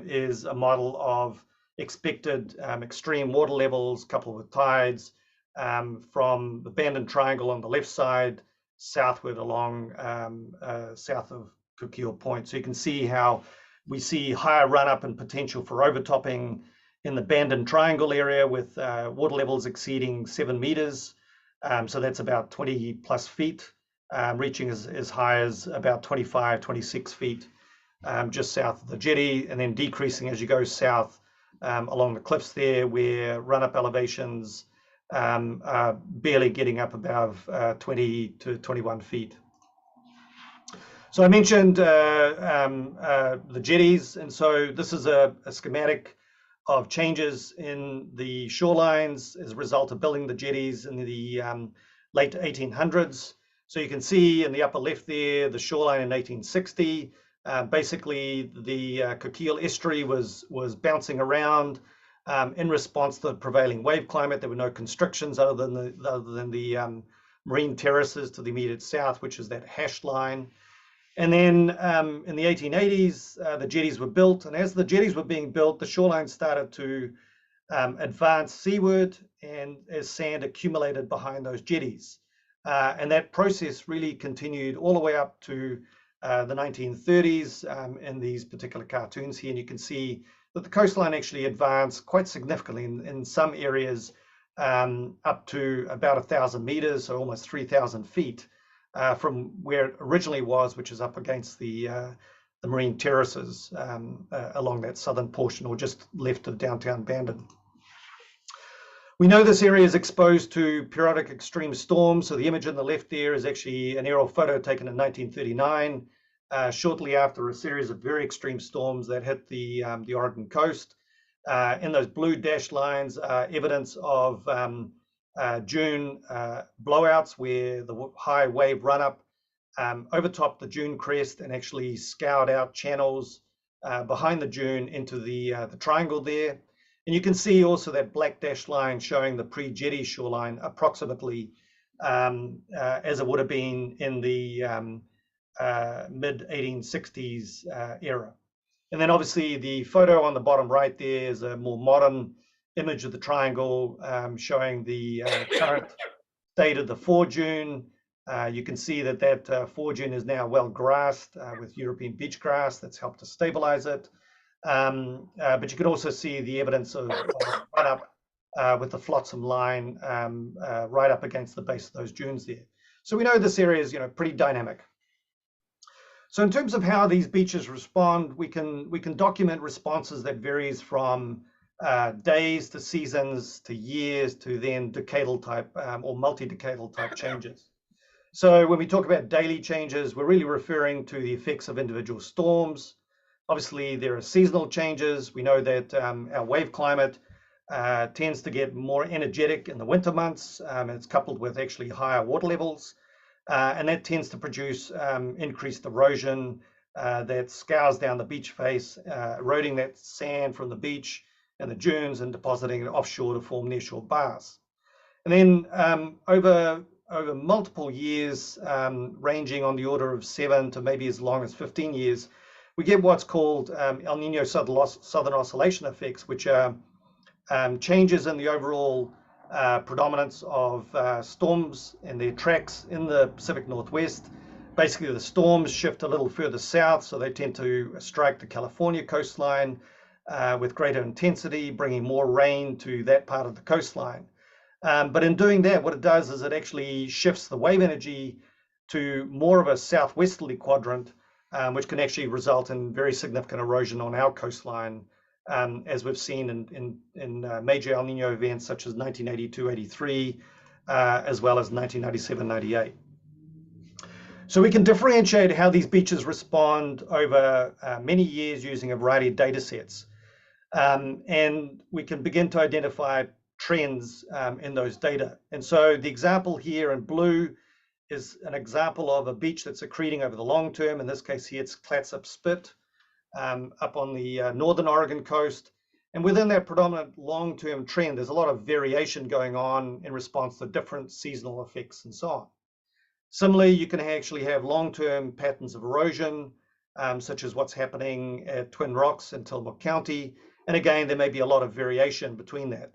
is a model of expected extreme water levels coupled with tides from the Bandon Triangle on the left side southward along south of Coquille Point. So you can see how we see higher run up and potential for overtopping in the Bandon Triangle area with water levels exceeding 7 meters. So that's about 20 plus feet, reaching as high as about 25, 26 feet just south of the jetty, and then decreasing as you go south along the cliffs there, where run-up elevations are barely getting up above 20 to 21 feet. So I mentioned the jetties, and so this is a schematic of changes in the shorelines as a result of building the jetties in the late 1800s. So you can see in the upper left there, the shoreline in 1860. Basically, the Coquille estuary was bouncing around in response to the prevailing wave climate. There were no constrictions other than the marine terraces to the immediate south, which is that hashed line. And then in the 1880s, the jetties were built. And as the jetties were being built, the shoreline started to advance seaward, and as sand accumulated behind those jetties. And that process really continued all the way up to the 1930s in these particular cartoons here. And you can see that the coastline actually advanced quite significantly in some areas up to about 1,000 meters, so almost 3,000 feet from where it originally was, which is up against the marine terraces along that southern portion or just left of downtown Bandon. We know this area is exposed to periodic extreme storms. So the image on the left there is actually an aerial photo taken in 1939, shortly after a series of very extreme storms that hit the Oregon coast. In those blue dashed lines, evidence of June blowouts where the high wave run up overtopped the dune crest and actually scoured out channels behind the dune into the triangle there. And you can see also that black dashed line showing the pre-jetty shoreline approximately as it would have been in the mid-1860s era. And then obviously the photo on the bottom right there is a more modern image of the triangle showing the current state of the foredune. You can see that foredune is now well grassed with European beach grass that's helped to stabilize it. But you can also see the evidence of run up with the flotsam line right up against the base of those dunes there. So we know this area is pretty dynamic. So in terms of how these beaches respond, we can document responses that varies from days to seasons to years to then decadal type or multi-decadal type changes. So when we talk about daily changes, we're really referring to the effects of individual storms. Obviously, there are seasonal changes. We know that our wave climate tends to get more energetic in the winter months, and it's coupled with actually higher water levels. And that tends to produce increased erosion that scours down the beach face, eroding that sand from the beach and the dunes and depositing it offshore to form nearshore bars. And then over multiple years, ranging on the order of 7 to maybe as long as 15 years, we get what's called El Nino Southern Oscillation effects, which are changes in the overall predominance of storms and their tracks in the Pacific Northwest. Basically, the storms shift a little further south, so they tend to strike the California coastline with greater intensity, bringing more rain to that part of the coastline. But in doing that, what it does is it actually shifts the wave energy to more of a southwesterly quadrant, which can actually result in very significant erosion on our coastline, as we've seen in major El Nino events such as 1982-83, as well as 1997-98. So we can differentiate how these beaches respond over many years using a variety of data sets. And we can begin to identify trends in those data. And so the example here in blue is an example of a beach that's accreting over the long term. In this case here, it's Clatsop Spit up on the northern Oregon coast. And within that predominant long-term trend, there's a lot of variation going on in response to different seasonal effects and so on. Similarly, you can actually have long-term patterns of erosion, such as what's happening at Twin Rocks in Tillamook County. And again, there may be a lot of variation between that.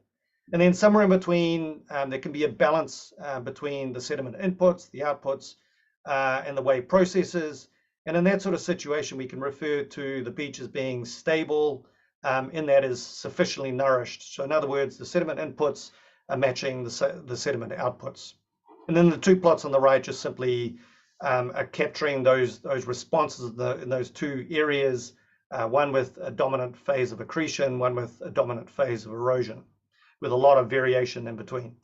And then somewhere in between, there can be a balance between the sediment inputs, the outputs, and the wave processes. And in that sort of situation, we can refer to the beach as being stable, in that is sufficiently nourished. So in other words, the sediment inputs are matching the sediment outputs. And then the two plots on the right just simply are capturing those responses in those two areas, one with a dominant phase of accretion, one with a dominant phase of erosion, with a lot of variation in between.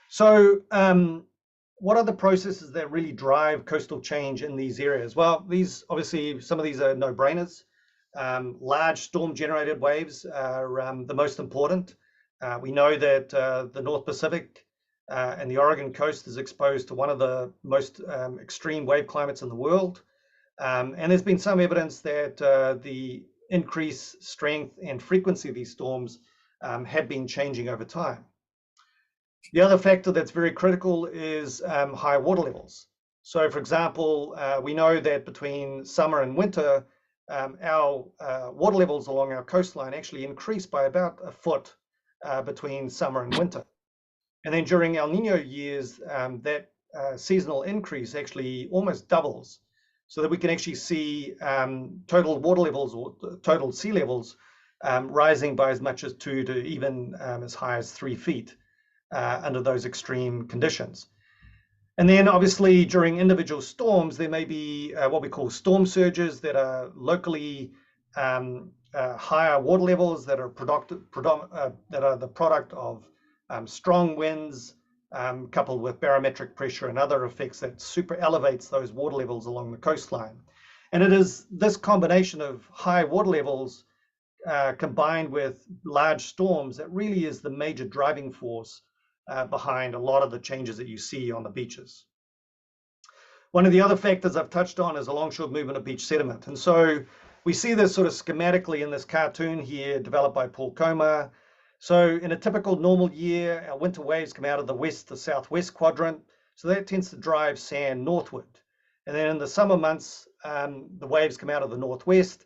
So what are the processes that really drive coastal change in these areas? Well, these obviously, some of these are no-brainers. Large storm-generated waves are the most important. We know that the North Pacific and the Oregon coast is exposed to one of the most extreme wave climates in the world. And there's been some evidence that the increased strength and frequency of these storms have been changing over time. The other factor that's very critical is high water levels. So, for example, we know that between summer and winter, our water levels along our coastline actually increase by about a foot between summer and winter. And then during El Nino years, that seasonal increase actually almost doubles, so that we can actually see total water levels or total sea levels rising by as much as 2 to even as high as 3 feet under those extreme conditions. And then obviously during individual storms, there may be what we call storm surges that are locally higher water levels that are the product of strong winds coupled with barometric pressure and other effects that super elevates those water levels along the coastline. And it is this combination of high water levels combined with large storms that really is the major driving force behind a lot of the changes that you see on the beaches. One of the other factors I've touched on is the longshore movement of beach sediment. And so we see this sort of schematically in this cartoon here developed by Paul Comer. So in a typical normal year, our winter waves come out of the west to southwest quadrant. So that tends to drive sand northward. And then in the summer months, the waves come out of the northwest.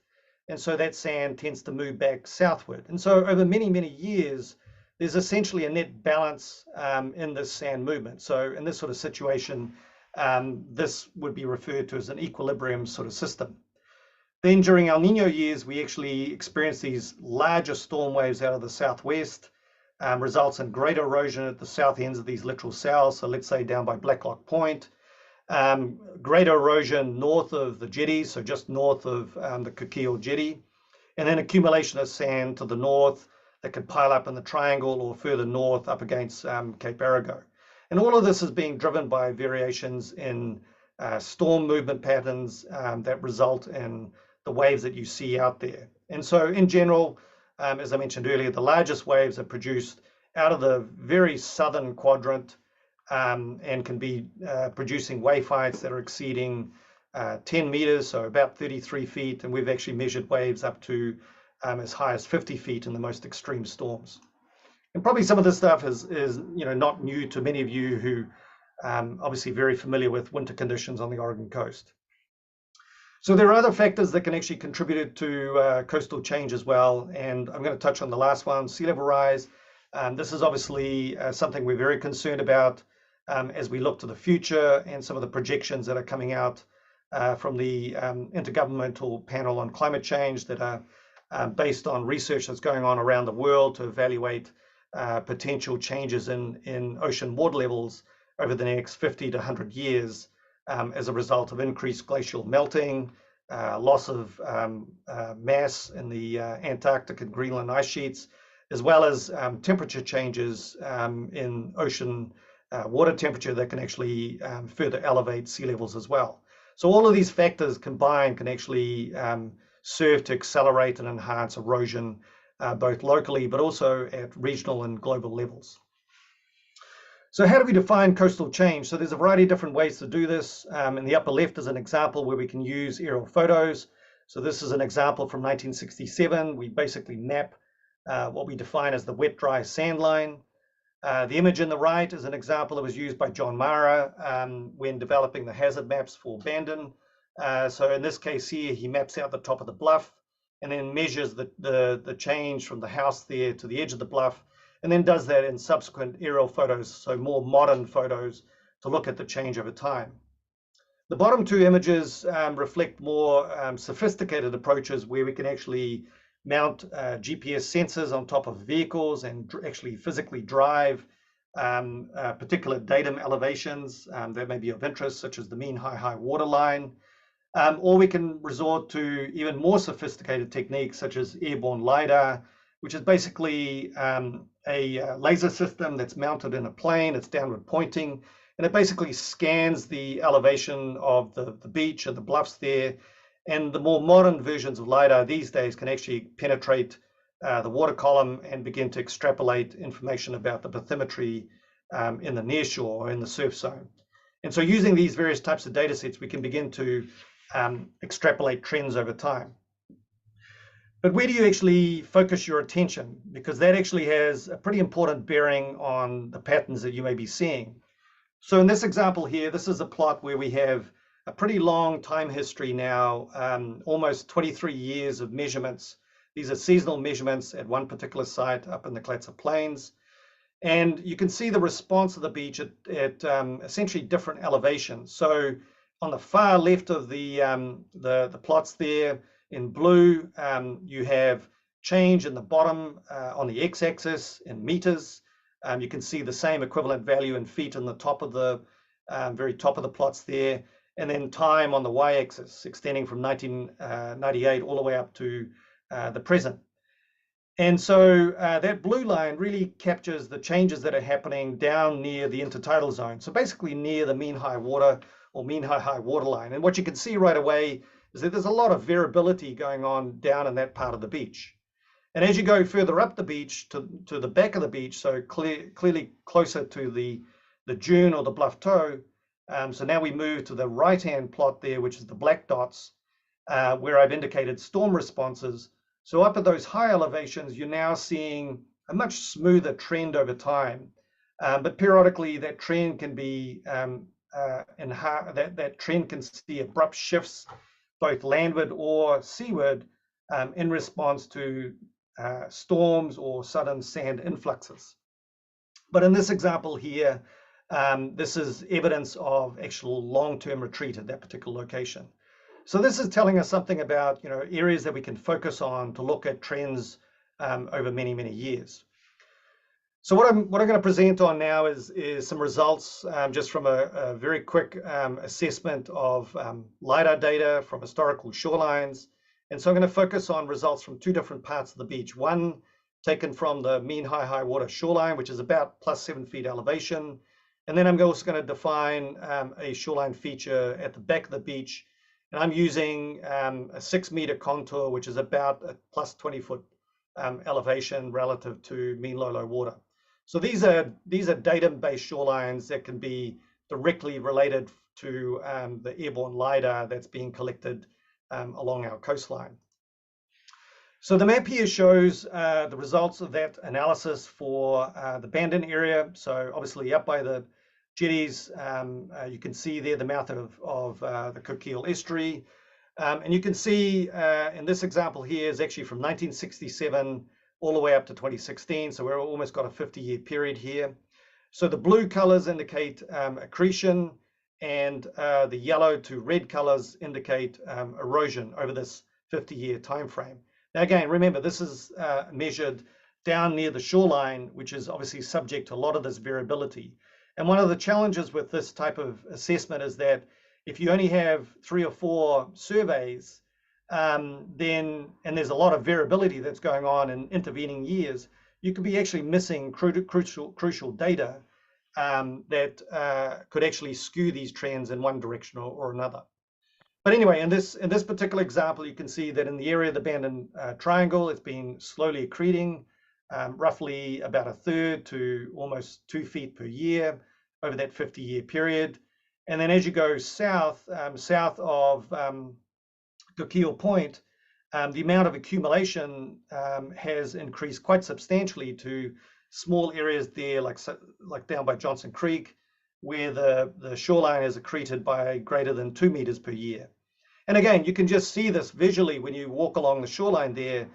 And so that sand tends to move back southward. And so over many, many years, there's essentially a net balance in this sand movement. So in this sort of situation, this would be referred to as an equilibrium sort of system. Then during El Nino years, we actually experience these larger storm waves out of the southwest, results in greater erosion at the south ends of these littoral cells. So let's say down by Blacklock Point, greater erosion north of the jetties, so just north of the Coquille jetty, and then accumulation of sand to the north that could pile up in the triangle or further north up against Cape Arago. And all of this is being driven by variations in storm movement patterns that result in the waves that you see out there. And so in general, as I mentioned earlier, the largest waves are produced out of the very southern quadrant and can be producing wave heights that are exceeding 10 meters, so about 33 feet. And we've actually measured waves up to as high as 50 feet in the most extreme storms. And probably some of this stuff is not new to many of you who obviously very familiar with winter conditions on the Oregon coast. So there are other factors that can actually contribute to coastal change as well. And I'm going to touch on the last one, sea level rise. This is obviously something we're very concerned about as we look to the future and some of the projections that are coming out from the Intergovernmental Panel on Climate Change that are based on research that's going on around the world to evaluate potential changes in ocean water levels over the next 50 to 100 years as a result of increased glacial melting, loss of mass in the Antarctic and Greenland ice sheets, as well as temperature changes in ocean water temperature that can actually further elevate sea levels as well. So all of these factors combined can actually serve to accelerate and enhance erosion, both locally, but also at regional and global levels. So how do we define coastal change? So there's a variety of different ways to do this. In the upper left is an example where we can use aerial photos. So this is an example from 1967. We basically map what we define as the wet dry sand line. The image in the right is an example that was used by John Mara when developing the hazard maps for Bandon. So in this case here, he maps out the top of the bluff and then measures the change from the house there to the edge of the bluff, and then does that in subsequent aerial photos, so more modern photos, to look at the change over time. The bottom two images reflect more sophisticated approaches where we can actually mount GPS sensors on top of vehicles and actually physically drive particular datum elevations that may be of interest, such as the mean high water line. Or we can resort to even more sophisticated techniques such as airborne LiDAR, which is basically a laser system that's mounted in a plane. It's downward pointing, And it basically scans the elevation of the beach and the bluffs there. And the more modern versions of LiDAR these days can actually penetrate the water column and begin to extrapolate information about the bathymetry in the nearshore or in the surf zone. And so using these various types of data sets, we can begin to extrapolate trends over time. But where do you actually focus your attention? Because that actually has a pretty important bearing on the patterns that you may be seeing. So in this example here, this is a plot where we have a pretty long time history now, almost 23 years of measurements. These are seasonal measurements at one particular site up in the Clatsop Plains. And you can see the response of the beach at essentially different elevations. So on the far left of the plots there in blue, you have change in the bottom on the x-axis in meters. You can see the same equivalent value in feet on the top of the very top of the plots there. And then time on the y-axis, extending from 1998 all the way up to the present. And so that blue line really captures the changes that are happening down near the intertidal zone. So basically near the mean high water or mean high water line. And what you can see right away is that there's a lot of variability going on down in that part of the beach. And as you go further up the beach to the back of the beach, so clearly closer to the dune or the bluff toe, so now we move to the right-hand plot there, which is the black dots, where I've indicated storm responses. So up at those high elevations, you're now seeing a much smoother trend over time. But periodically that trend can be, that trend can see abrupt shifts, both landward or seaward, in response to storms or sudden sand influxes. But in this example here, this is evidence of actual long-term retreat at that particular location. So this is telling us something about, areas that we can focus on to look at trends over many, many years. So what I'm going to present on now is some results just from a very quick assessment of LiDAR data from historical shorelines. And so I'm going to focus on results from two different parts of the beach. One taken from the mean high water shoreline, which is about plus 7 feet elevation. And then I'm also going to define a shoreline feature at the back of the beach. And I'm using a 6 meter contour, which is about a plus 20 foot elevation relative to mean low water. So these are datum-based shorelines that can be directly related to the airborne LiDAR that's being collected along our coastline. So the map here shows the results of that analysis for the Bandon area. So obviously up by the jetties, you can see there the mouth of the Coquille Estuary. And you can see in this example here is actually from 1967 all the way up to 2016. So we've almost got a 50-year period here. So the blue colors indicate accretion, and the yellow to red colors indicate erosion over this 50-year time frame. Now again, remember, this is measured down near the shoreline, which is obviously subject to a lot of this variability. And one of the challenges with this type of assessment is that if you only have 3 or 4 surveys, then, and there's a lot of variability that's going on in intervening years, you could be actually missing crucial data that could actually skew these trends in one direction or another. But anyway, in this particular example, you can see that in the area of the Bandon Triangle, it's been slowly accreting, roughly about 1/3 to almost 2 feet per year over that 50-year period. And then as you go south, south of Coquille Point, the amount of accumulation has increased quite substantially to small areas there, like down by Johnson Creek, where the shoreline is accreted by greater than 2 meters per year. And again, you can just see this visually when you walk along the shoreline there,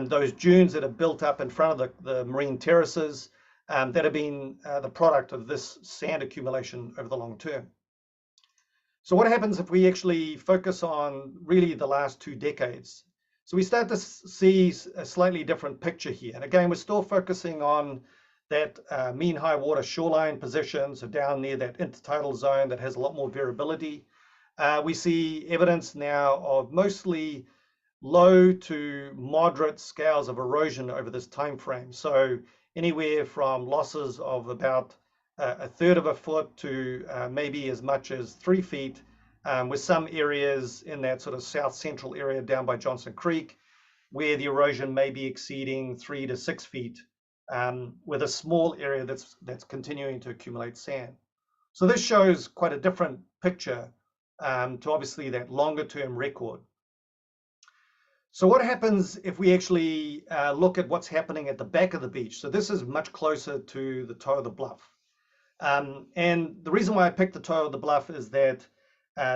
those dunes that are built up in front of the marine terraces that have been the product of this sand accumulation over the long term. So what happens if we actually focus on really the last 2 decades? So we start to see a slightly different picture here. And again, we're still focusing on that mean high water shoreline position, so down near that intertidal zone that has a lot more variability. We see evidence now of mostly low to moderate scales of erosion over this time frame. So anywhere from losses of about a third of a foot to maybe as much as 3 feet, with some areas in that sort of south central area down by Johnson Creek, where the erosion may be exceeding 3 to 6 feet, with a small area that's continuing to accumulate sand. So this shows quite a different picture to obviously that longer term record. So what happens if we actually look at what's happening at the back of the beach? So this is much closer to the toe of the bluff. And the reason why I picked the toe of the bluff is that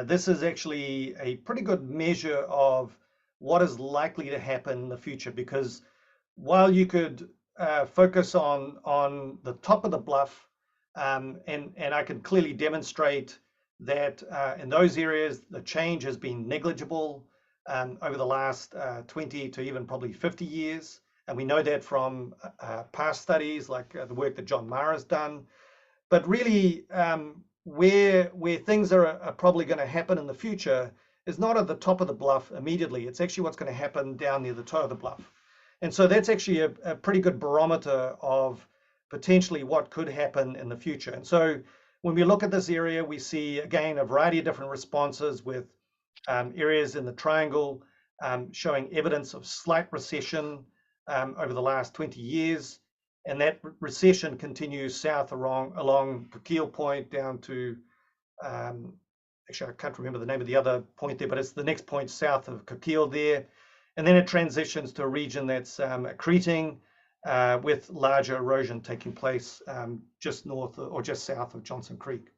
this is actually a pretty good measure of what is likely to happen in the future, because while you could focus on the top of the bluff, and I can clearly demonstrate that in those areas, the change has been negligible over the last 20 to even probably 50 years. And we know that from past studies like the work that John Maher has done. But really, where things are probably going to happen in the future is not at the top of the bluff immediately. It's actually what's going to happen down near the toe of the bluff. And so that's actually a pretty good barometer of potentially what could happen in the future. And so when we look at this area, we see, again, a variety of different responses with areas in the triangle showing evidence of slight recession over the last 20 years. And that recession continues south along Coquille Point down to, actually, I can't remember the name of the other point there, but it's the next point south of Coquille there. And then it transitions to a region that's accreting with larger erosion taking place just north or just south of Johnson Creek.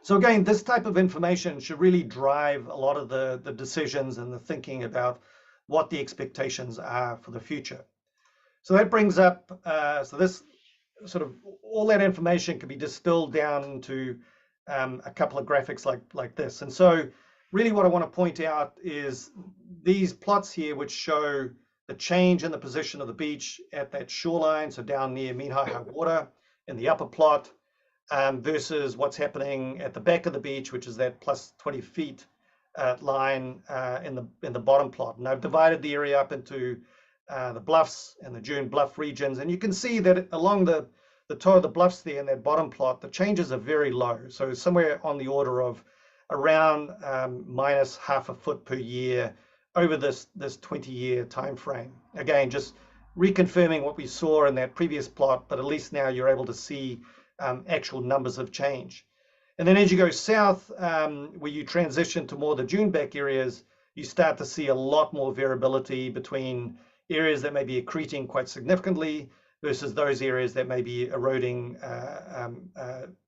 So again, this type of information should really drive a lot of the decisions and the thinking about what the expectations are for the future. So that brings up, so this sort of, all that information can be distilled down into a couple of graphics like this. And so really what I want to point out is these plots here, which show the change in the position of the beach at that shoreline, so down near mean high water in the upper plot, versus what's happening at the back of the beach, which is that plus 20 feet line in the bottom plot. And I've divided the area up into the bluffs and the dune bluff regions, and you can see that along the toe of the bluffs there in that bottom plot, the changes are very low. So somewhere on the order of around minus half a foot per year over this 20-year time frame. Again, just reconfirming what we saw in that previous plot, but at least now you're able to see actual numbers of change. And then as you go south, where you transition to more the dune back areas, you start to see a lot more variability between areas that may be accreting quite significantly versus those areas that may be eroding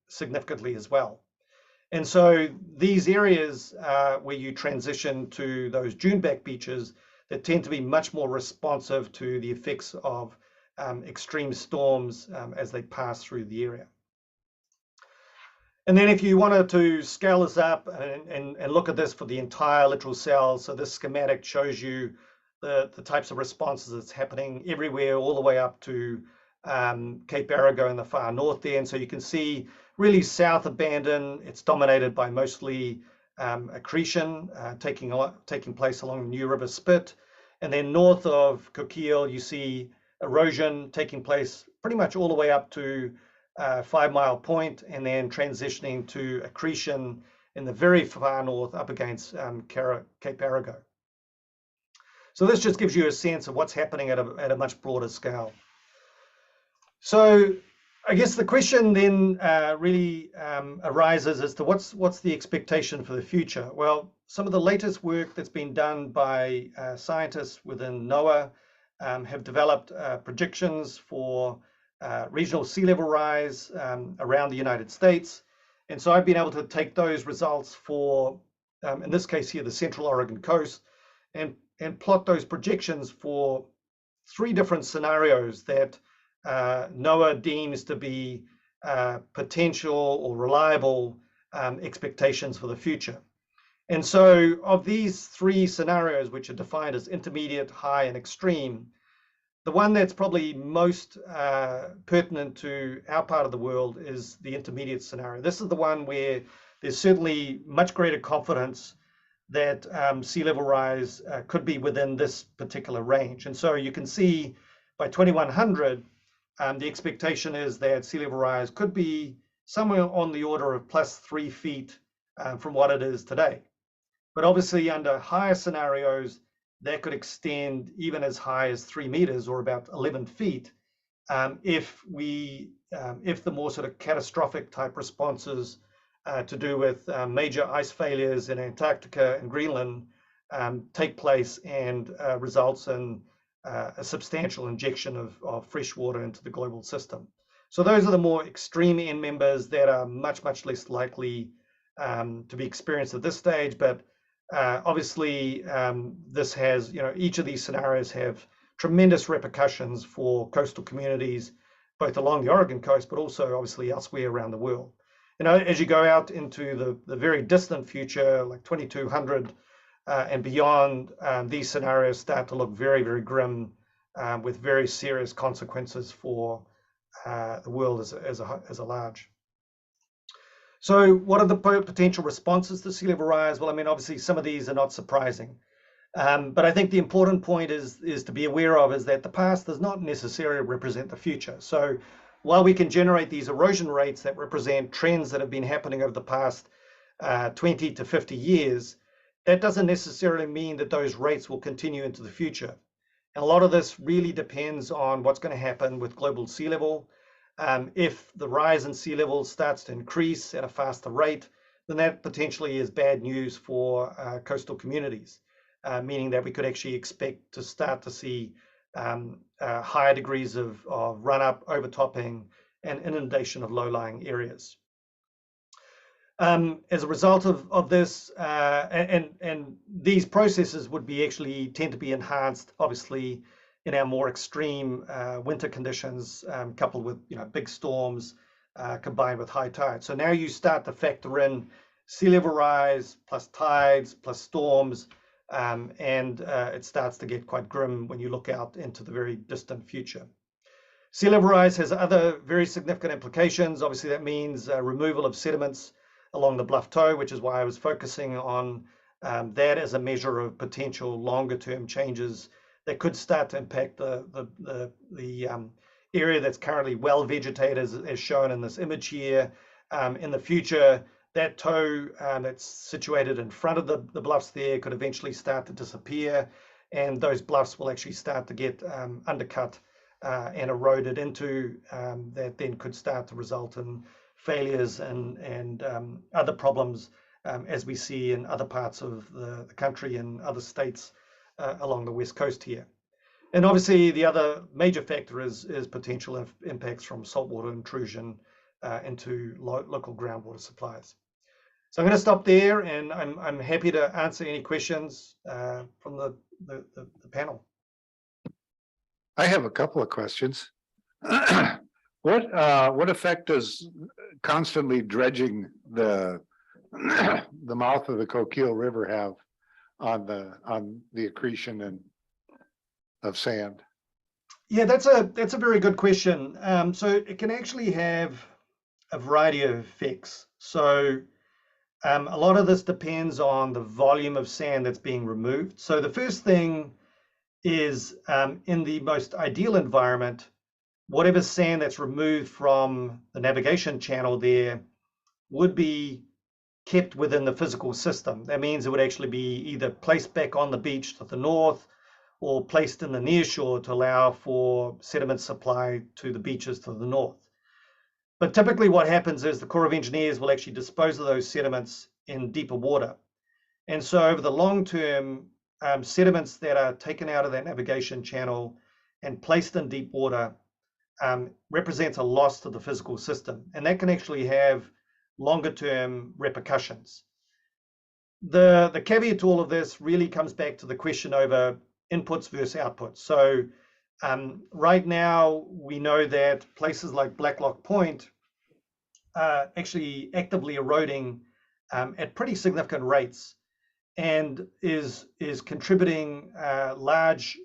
significantly as well. And so these areas where you transition to those duneback beaches that tend to be much more responsive to the effects of extreme storms as they pass through the area. And then if you wanted to scale this up and look at this for the entire littoral cell, so this schematic shows you the types of responses that's happening everywhere, all the way up to Cape Arago in the far north there. And so you can see really south of Bandon, it's dominated by mostly accretion taking place along the New River Spit. And then north of Coquille, you see erosion taking place pretty much all the way up to 5 Mile Point, and then transitioning to accretion in the very far north up against Cape Arago. So this just gives you a sense of what's happening at a much broader scale. So I guess the question then really arises as to what's the expectation for the future? Well, some of the latest work that's been done by scientists within NOAA have developed predictions for regional sea level rise around the United States. And so I've been able to take those results for, in this case here, the Central Oregon coast, and plot those projections for 3 different scenarios that NOAA deems to be potential or reliable expectations for the future. And so of these 3 scenarios, which are defined as intermediate, high, and extreme, the one that's probably most pertinent to our part of the world is the intermediate scenario. This is the one where there's certainly much greater confidence that sea level rise could be within this particular range. And so you can see by 2100, the expectation is that sea level rise could be somewhere on the order of plus 3 feet from what it is today. But obviously under higher scenarios, that could extend even as high as 3 meters or about 11 feet if the more sort of catastrophic type responses to do with major ice failures in Antarctica and Greenland take place and results in a substantial injection of fresh water into the global system. So those are the more extreme end members that are much, much less likely to be experienced at this stage. But obviously, this has, each of these scenarios have tremendous repercussions for coastal communities, both along the Oregon coast, but also obviously elsewhere around the world. As you go out into the very distant future, like 2200 and beyond, these scenarios start to look very, very grim with very serious consequences for the world as a large. So what are the potential responses to sea level rise? Well, I mean, obviously some of these are not surprising. But I think the important point is to be aware of is that the past does not necessarily represent the future. So while we can generate these erosion rates that represent trends that have been happening over the past 20 to 50 years, that doesn't necessarily mean that those rates will continue into the future. And a lot of this really depends on what's going to happen with global sea level. If the rise in sea level starts to increase at a faster rate, then that potentially is bad news for coastal communities, meaning that we could actually expect to start to see higher degrees of run-up, overtopping, and inundation of low-lying areas. As a result of this, and these processes would be actually tend to be enhanced, obviously, in our more extreme winter conditions, coupled with big storms combined with high tide. So now you start to factor in sea level rise plus tides plus storms, and it starts to get quite grim when you look out into the very distant future. Sea level rise has other very significant implications. Obviously, that means removal of sediments along the bluff toe, which is why I was focusing on that as a measure of potential longer term changes that could start to impact the area that's currently well vegetated as shown in this image here. In the future, that toe that's situated in front of the bluffs there could eventually start to disappear, and those bluffs will actually start to get undercut and eroded into, that then could start to result in failures and other problems as we see in other parts of the country and other states along the west coast here. And obviously the other major factor is potential impacts from saltwater intrusion into local groundwater supplies. So I'm going to stop there, and I'm happy to answer any questions from the panel. I have a couple of questions. What effect does constantly dredging the mouth of the Coquille River have on the accretion and of sand? Yeah, that's a very good question. So it can actually have a variety of effects. So a lot of this depends on the volume of sand that's being removed. So the first thing is in the most ideal environment, whatever sand that's removed from the navigation channel there would be kept within the physical system. That means it would actually be either placed back on the beach to the north or placed in the near shore to allow for sediment supply to the beaches to the north. But typically what happens is the Corps of Engineers will actually dispose of those sediments in deeper water. And so over the long term, sediments that are taken out of that navigation channel and placed in deep water represents a loss to the physical system, and that can actually have longer term repercussions. The caveat to all of this really comes back to the question over inputs versus outputs. So right now we know that places like Blacklock Point are actually actively eroding at pretty significant rates, and is contributing large,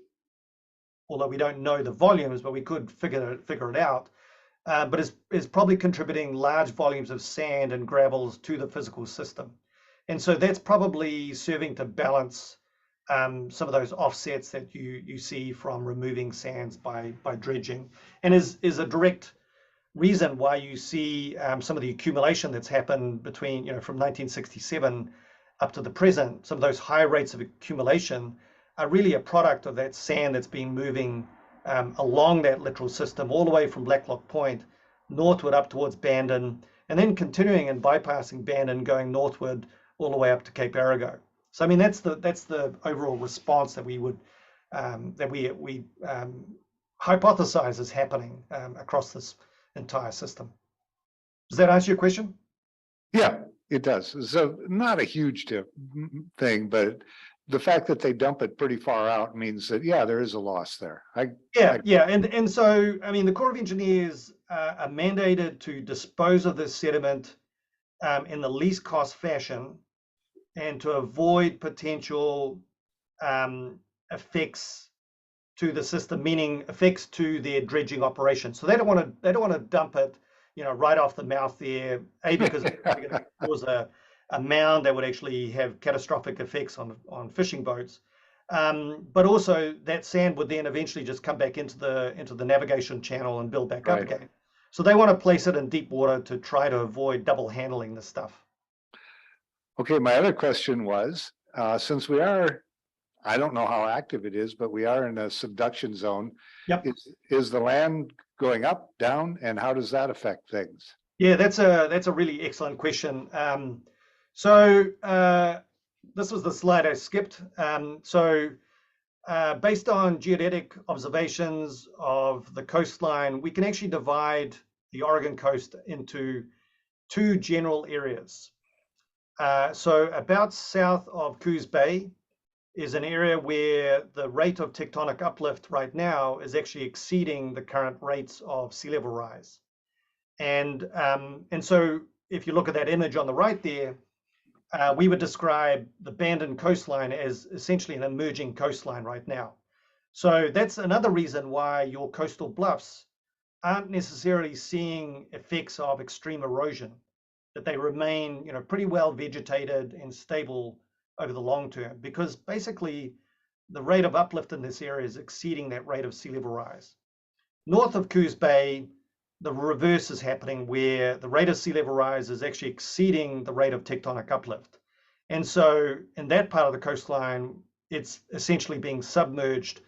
although we don't know the volumes, but we could figure it out, but is probably contributing large volumes of sand and gravels to the physical system. And so that's probably serving to balance some of those offsets that you see from removing sands by dredging, and is a direct reason why you see some of the accumulation that's happened between, from 1967 up to the present. Some of those high rates of accumulation are really a product of that sand that's been moving along that littoral system, all the way from Blacklock Point northward up towards Bandon, and then continuing and bypassing Bandon, going northward all the way up to Cape Arago. So I mean, that's the overall response that we would hypothesize is happening across this entire system. Does that answer your question? Yeah, it does. So not a huge thing, but the fact that they dump it pretty far out means that, yeah, there is a loss there. Yeah. And so, I mean, the Corps of Engineers are mandated to dispose of this sediment in the least cost fashion and to avoid potential effects to the system, meaning effects to their dredging operation. So they don't want to dump it, right off the mouth there, because it's going to cause a mound that would actually have catastrophic effects on fishing boats. But also that sand would then eventually just come back into the navigation channel and build back up again. So they want to place it in deep water to try to avoid double handling this stuff. Okay, my other question was, since we are, I don't know how active it is, but we are in a subduction zone. Yep. Is the land going up, down, and how does that affect things? Yeah, that's a really excellent question. So this was the slide I skipped. Based on geodetic observations of the coastline, we can actually divide the Oregon coast into two general areas. So about south of Coos Bay is an area where the rate of tectonic uplift right now is actually exceeding the current rates of sea level rise. And so if you look at that image on the right there, we would describe the Bandon coastline as essentially an emerging coastline right now. So that's another reason why your coastal bluffs aren't necessarily seeing effects of extreme erosion, that they remain, pretty well vegetated and stable over the long term, because basically the rate of uplift in this area is exceeding that rate of sea level rise. North of Coos Bay, the reverse is happening, where the rate of sea level rise is actually exceeding the rate of tectonic uplift. And so in that part of the coastline, it's essentially being submerged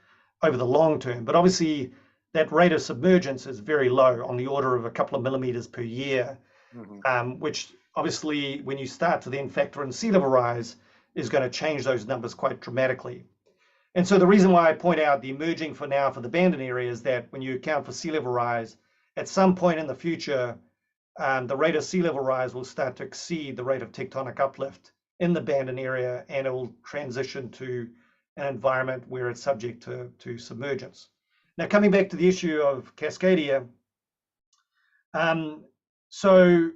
over the long term. But obviously that rate of submergence is very low, on the order of a couple of millimeters per year, which obviously when you start to then factor in sea level rise is going to change those numbers quite dramatically. And so the reason why I point out the emerging for now for the Bandon area is that when you account for sea level rise, at some point in the future, the rate of sea level rise will start to exceed the rate of tectonic uplift in the Bandon area, and it will transition to an environment where it's subject to submergence. Now, coming back to the issue of Cascadia, so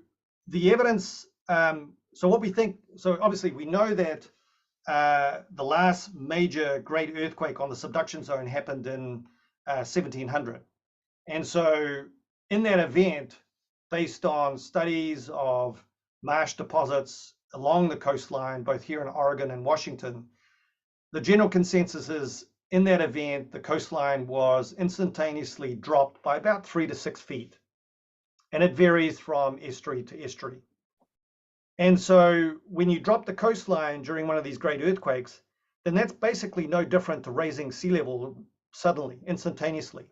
the evidence, so what we think, so obviously we know that the last major great earthquake on the subduction zone happened in 1700. And so in that event, based on studies of marsh deposits along the coastline, both here in Oregon and Washington, the general consensus is in that event, the coastline was instantaneously dropped by about 3 to 6 feet. And it varies from estuary to estuary. And so when you drop the coastline during one of these great earthquakes, then that's basically no different to raising sea level suddenly, instantaneously.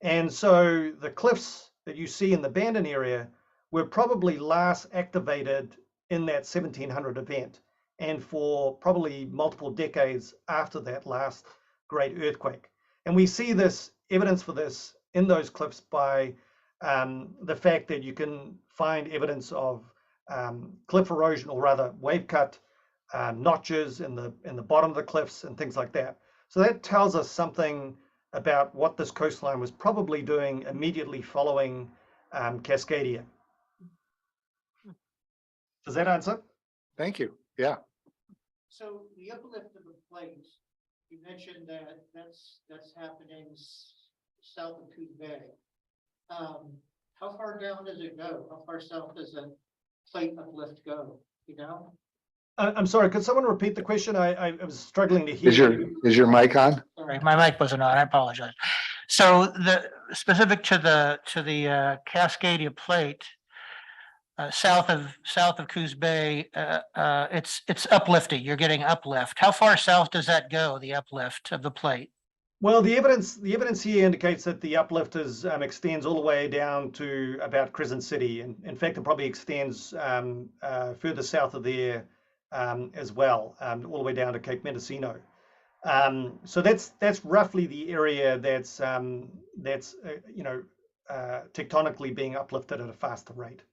And so the cliffs that you see in the Bandon area were probably last activated in that 1700 event, and for probably multiple decades after that last great earthquake. And we see this evidence for this in those cliffs by the fact that you can find evidence of cliff erosion, or rather wave cut notches in the bottom of the cliffs and things like that. So that tells us something about what this coastline was probably doing immediately following Cascadia. Does that answer? Thank you. Yeah. So the uplift of the plate, you mentioned that that's happening south of Coos Bay. How far down does it go? How far south does the plate uplift go? You know? I'm sorry, could someone repeat the question? I was struggling to hear. Is your mic on? Sorry, my mic wasn't on. I apologize. So the specific to the Cascadia Plate, south of Coos Bay, it's uplifting. You're getting uplift. How far south does that go, the uplift of the plate? Well, the evidence here indicates that the uplift extends all the way down to about Crescent City. And in fact, it probably extends further south of there as well, all the way down to Cape Mendocino. So that's roughly the area that's tectonically being uplifted at a faster rate.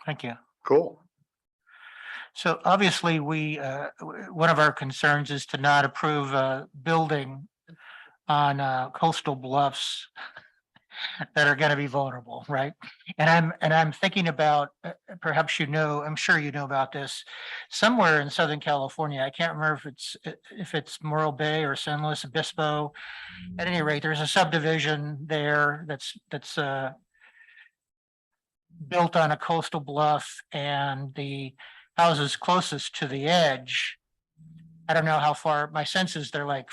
Thank you. Cool. So obviously one of our concerns is to not approve building on coastal bluffs that are going to be vulnerable, right? And I'm thinking about, perhaps I'm sure you know about this, somewhere in Southern California. I can't remember if it's Morro Bay or San Luis Obispo. At any rate, there's a subdivision there that's built on a coastal bluff, and the houses closest to the edge, I don't know how far, my sense is they're like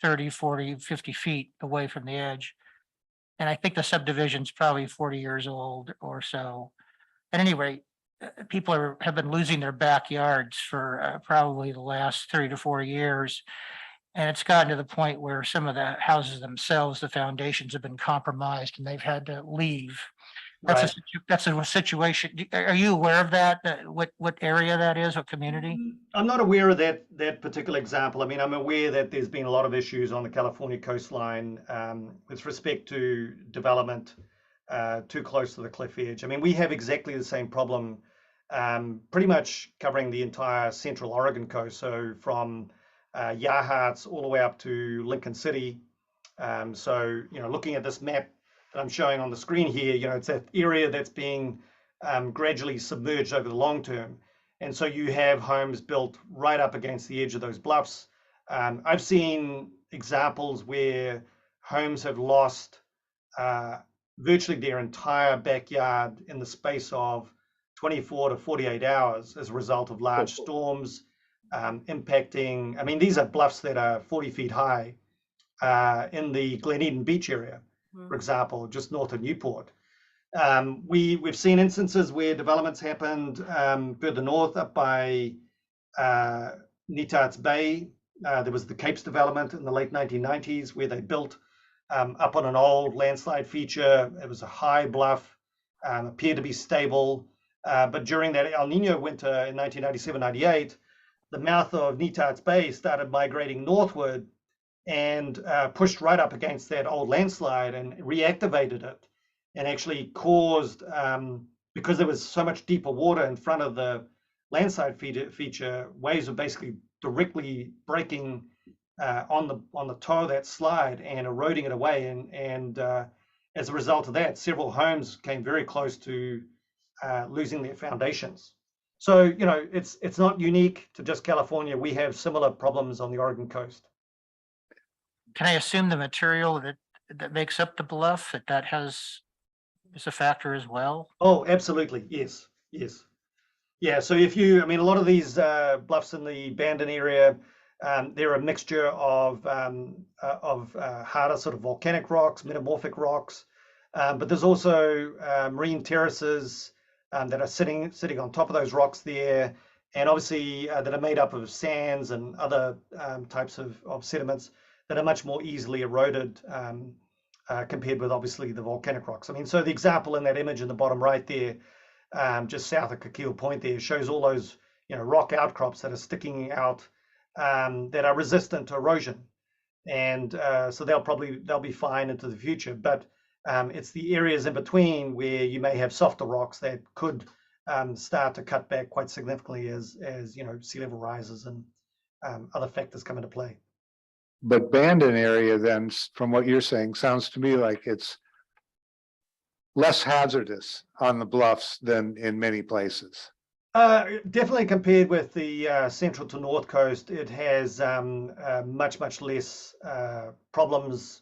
30, 40, 50 feet away from the edge. And I think the subdivision's probably 40 years old or so. At any rate, people have been losing their backyards for probably the last 3 to 4 years. And it's gotten to the point where some of the houses themselves, the foundations have been compromised and they've had to leave. That's a situation. Are you aware of that? What area that is, what community? I'm not aware of that particular example. I mean, I'm aware that there's been a lot of issues on the California coastline with respect to development too close to the cliff edge. I mean, we have exactly the same problem pretty much covering the entire central Oregon coast. So from Yachats all the way up to Lincoln City. So, looking at this map that I'm showing on the screen here, it's that area that's being gradually submerged over the long term. And so you have homes built right up against the edge of those bluffs. I've seen examples where homes have lost virtually their entire backyard in the space of 24 to 48 hours as a result of large storms impacting. I mean, these are bluffs that are 40 feet high in the Glen Eden Beach area, for example, just north of Newport. We've seen instances where developments happened further north up by Netarts Bay. There was the Capes development in the late 1990s where they built up on an old landslide feature. It was a high bluff, appeared to be stable. But during that El Nino winter in 1997-98, the mouth of Netarts Bay started migrating northward and pushed right up against that old landslide and reactivated it, and actually caused, because there was so much deeper water in front of the landslide feature, waves were basically directly breaking on the toe of that slide and eroding it away. And as a result of that, several homes came very close to losing their foundations. So, it's not unique to just California. We have similar problems on the Oregon coast. Can I assume the material that makes up the bluff, that is a factor as well? Oh, absolutely. Yes. Yeah. So a lot of these bluffs in the Bandon area, they're a mixture of harder sort of volcanic rocks, metamorphic rocks, but there's also marine terraces that are sitting on top of those rocks there, and obviously that are made up of sands and other types of sediments that are much more easily eroded compared with obviously the volcanic rocks. I mean, so the example in that image in the bottom right there, just south of Coquille Point there, shows all those rock outcrops that are sticking out that are resistant to erosion, and so they'll be fine into the future. But it's the areas in between where you may have softer rocks that could start to cut back quite significantly as sea level rises and other factors come into play. But Bandon area then, from what you're saying, sounds to me like it's less hazardous on the bluffs than in many places. Definitely compared with the central to north coast, it has much less problems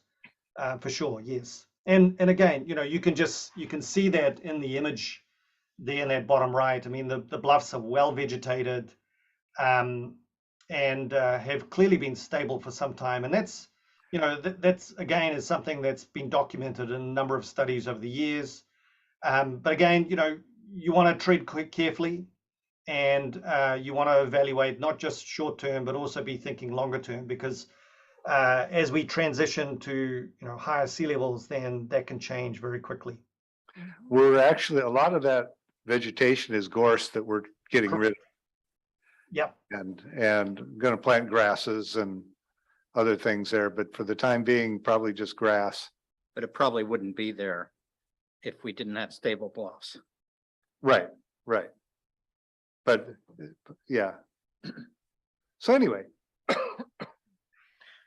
for sure. Yes, and again, you can see that in the image there in that bottom right. I mean, the bluffs are well vegetated, and have clearly been stable for some time. And that's, that's again is something that's been documented in a number of studies over the years. But again, you want to tread carefully, and you want to evaluate not just short term, but also be thinking longer term, because as we transition to higher sea levels, then that can change very quickly. We're actually, a lot of that vegetation is gorse that we're getting rid of, Yep. and gonna plant grasses and other things there, but for the time being, probably just grass. But it probably wouldn't be there if we didn't have stable bluffs. Right, right. But, yeah. So anyway,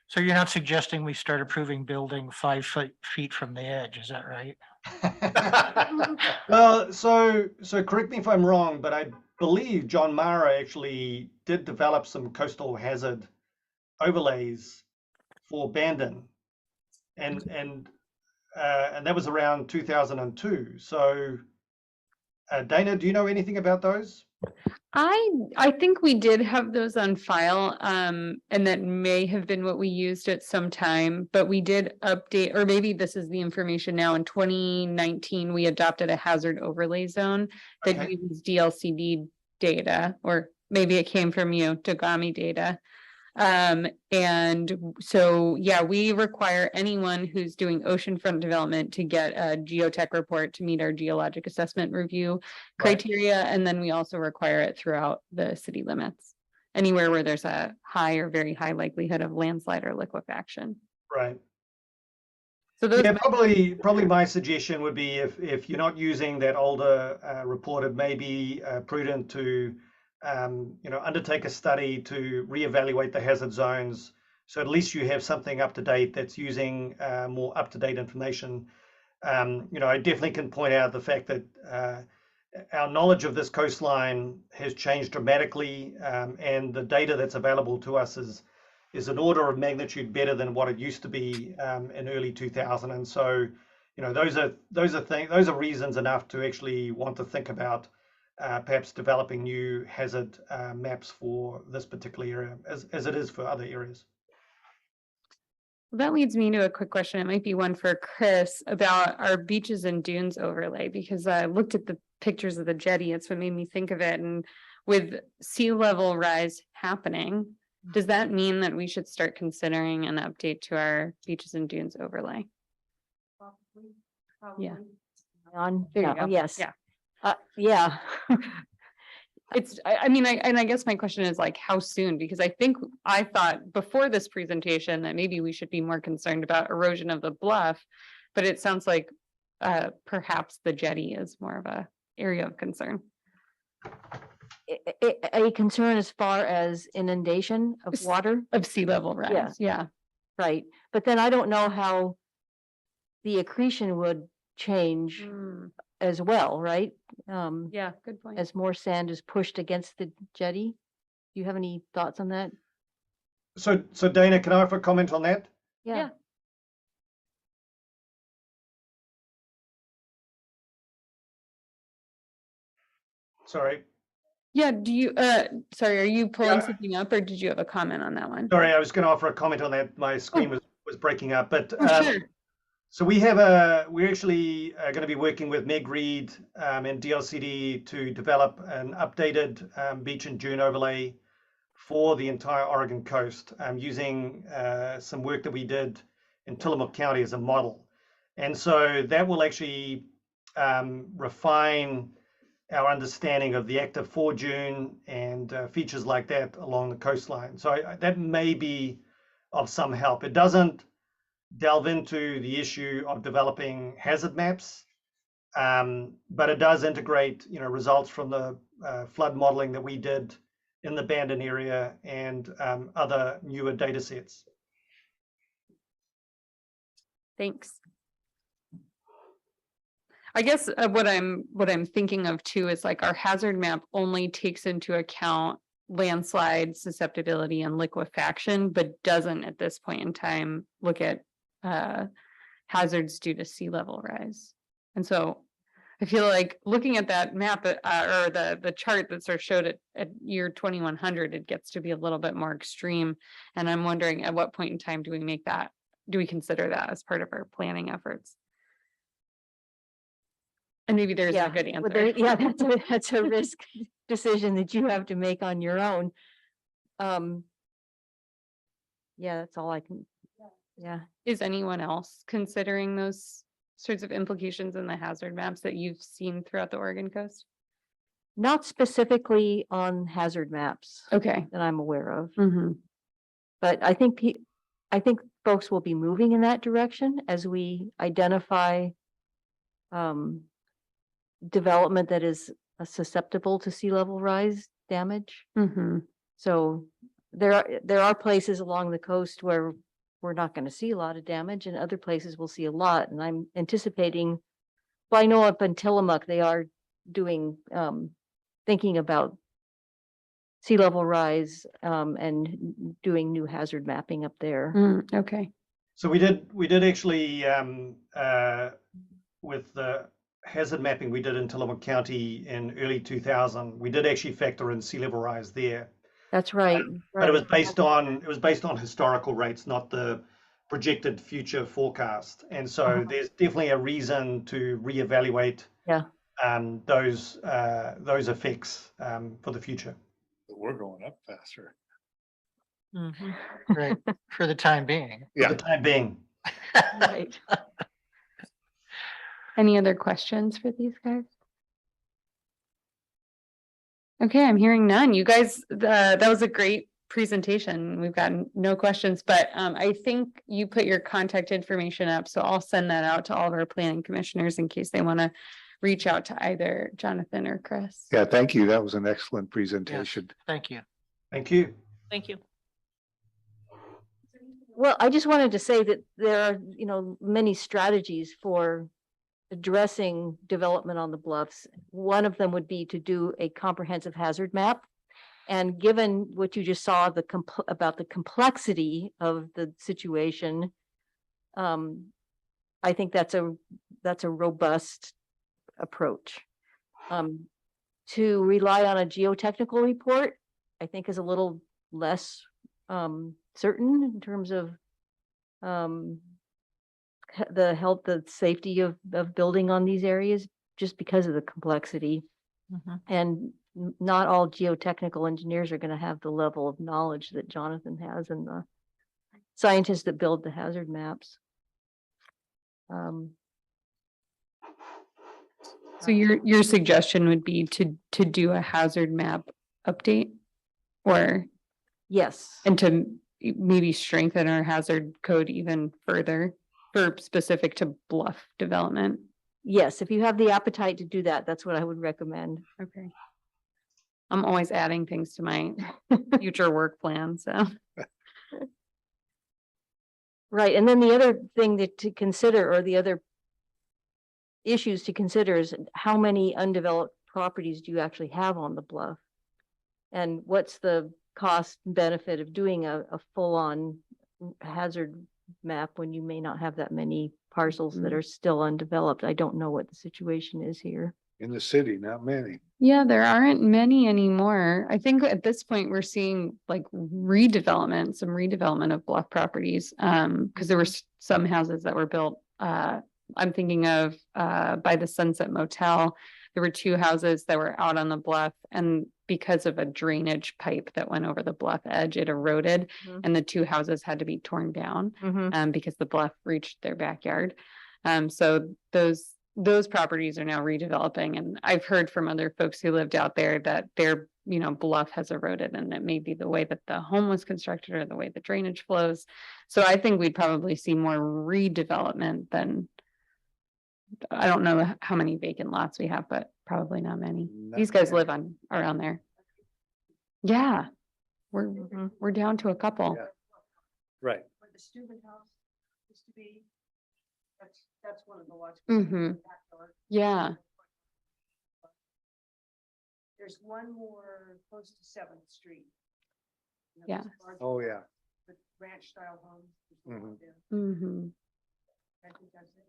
So you're not suggesting we start approving building 5 feet from the edge, is that right? Well, so correct me if I'm wrong, but I believe John Mara actually did develop some coastal hazard overlays for Bandon, and that was around 2002. So, Dana, do you know anything about those? I think we did have those on file, and that may have been what we used at some time, but we did update, or maybe this is the information now. In 2019, we adopted a hazard overlay zone that Okay. uses DLCD data, or maybe it came from you, Dogami data. And so, yeah, we require anyone who's doing oceanfront development to get a geotech report to meet our geologic assessment review Right. criteria. And then we also require it throughout the city limits, anywhere where there's a high or very high likelihood of landslide or liquefaction. Right. So those, Yeah, probably my suggestion would be if you're not using that older report, it may be prudent to undertake a study to reevaluate the hazard zones. So at least you have something up to date that's using more up to date information. I definitely can point out the fact that our knowledge of this coastline has changed dramatically, and the data that's available to us is an order of magnitude better than what it used to be in early 2000. And so, those are reasons enough to actually want to think about perhaps developing new hazard maps for this particular area, as it is for other areas. that leads me to a quick question. It might be one for Chris about our beaches and dunes overlay, because I looked at the pictures of the jetty. It's what made me think of it. And with sea level rise happening, does that mean that we should start considering an update to our beaches and dunes overlay? Yeah. On, There you no, go. yes. Yeah. Yeah. I mean, I guess my question is like, how soon? Because I thought before this presentation that maybe we should be more concerned about erosion of the bluff, but it sounds like perhaps the jetty is more of a area of concern. A concern as far as inundation of S- water, Of sea level rise, yeah. right? But then I don't know how the accretion would change Mm, as well, right? Yeah, good point. As more sand is pushed against the jetty. Do you have any thoughts on that? So Dana, can I have a comment on that? Yeah. Sorry. Yeah, do you, sorry, are you pulling Yeah. something up or did you have a comment on that one? Sorry, I was going to offer a comment on that. My screen was breaking up, but Oh, sure. so we're actually going to be working with Meg Reed and DLCD to develop an updated beach and dune overlay for the entire Oregon coast, using some work that we did in Tillamook County as a model. And so that will actually refine our understanding of the active foredune and features like that along the coastline. So that may be of some help. It doesn't delve into the issue of developing hazard maps, but it does integrate, results from the flood modeling that we did in the Bandon area and other newer data sets. Thanks. I guess what I'm thinking of too is like our hazard map only takes into account landslide susceptibility and liquefaction, but doesn't at this point in time look at hazards due to sea level rise. And so I feel like looking at that map, or the chart that sort of showed it at year 2100, it gets to be a little bit more extreme. And I'm wondering, at what point in time do we make that, do we consider that as part of our planning efforts? And maybe there's a good well, answer. yeah, that's a risk decision that you have to make on your own. Yeah, that's all I can, yeah. Is anyone else considering those sorts of implications in the hazard maps that you've seen throughout the Oregon coast? Not specifically on hazard maps Okay. that I'm aware of, Mm-hmm. but I think folks will be moving in that direction as we identify development that is susceptible to sea level rise damage. Mm-hmm. So there are places along the coast where we're not going to see a lot of damage, and other places we'll see a lot. And I'm anticipating, well, I know up in Tillamook, they are doing, thinking about sea level rise, and doing new hazard mapping up there. Okay. So we did actually, with the hazard mapping we did in Tillamook County in early 2000, we did actually factor in sea level rise there. That's right. But it was based on historical rates, not the projected future forecast. And so there's definitely a reason to reevaluate those effects for the future. We're going up faster. Right, for the time being. For the time being. Right. Any other questions for these guys? Okay, I'm hearing none. You guys, that was a great presentation. We've gotten no questions, but I think you put your contact information up, so I'll send that out to all of our planning commissioners in case they want to reach out to either Jonathan or Chris. Yeah, thank you. That was an excellent presentation. Thank you. Thank you. Thank you. Well, I just wanted to say that there are, many strategies for addressing development on the bluffs. One of them would be to do a comprehensive hazard map. And given what you just saw, about the complexity of the situation, I think that's a robust approach. To rely on a geotechnical report, I think is a little less certain in terms of the safety of building on these areas, just because of the complexity. And not all geotechnical engineers are going to have the level of knowledge that Jonathan has and the scientists that build the hazard maps. So your suggestion would be to do a hazard map update, or Yes. and to maybe strengthen our hazard code even further for specific to bluff development. Yes, if you have the appetite to do that, that's what I would recommend. Okay. I'm always adding things to my future work plan, so. Right, and then the other thing to consider, or the other issues to consider, is how many undeveloped properties do you actually have on the bluff? And what's the cost and benefit of doing a full-on hazard map when you may not have that many parcels that are still undeveloped? I don't know what the situation is here. In the city, not many. Yeah, there aren't many anymore. I think at this point we're seeing like some redevelopment of bluff properties. Because there were some houses that were built. I'm thinking of by the Sunset Motel. There were 2 houses that were out on the bluff, and because of a drainage pipe that went over the bluff edge, it eroded, and the 2 houses had to be torn down because the bluff reached their backyard. So those properties are now redeveloping, and I've heard from other folks who lived out there that their bluff has eroded, and it may be the way that the home was constructed or the way the drainage flows. So I think we'd probably see more redevelopment than, I don't know how many vacant lots we have, but probably not many. These guys live around there. Yeah, we're down to a couple. Yeah. Right. Where the Steuben house used to be, that's one of the lots. Yeah. There's one more close to 7th Street. Yeah. Oh, yeah. The ranch style homes. Mhm. Mm-hmm. I think that's it.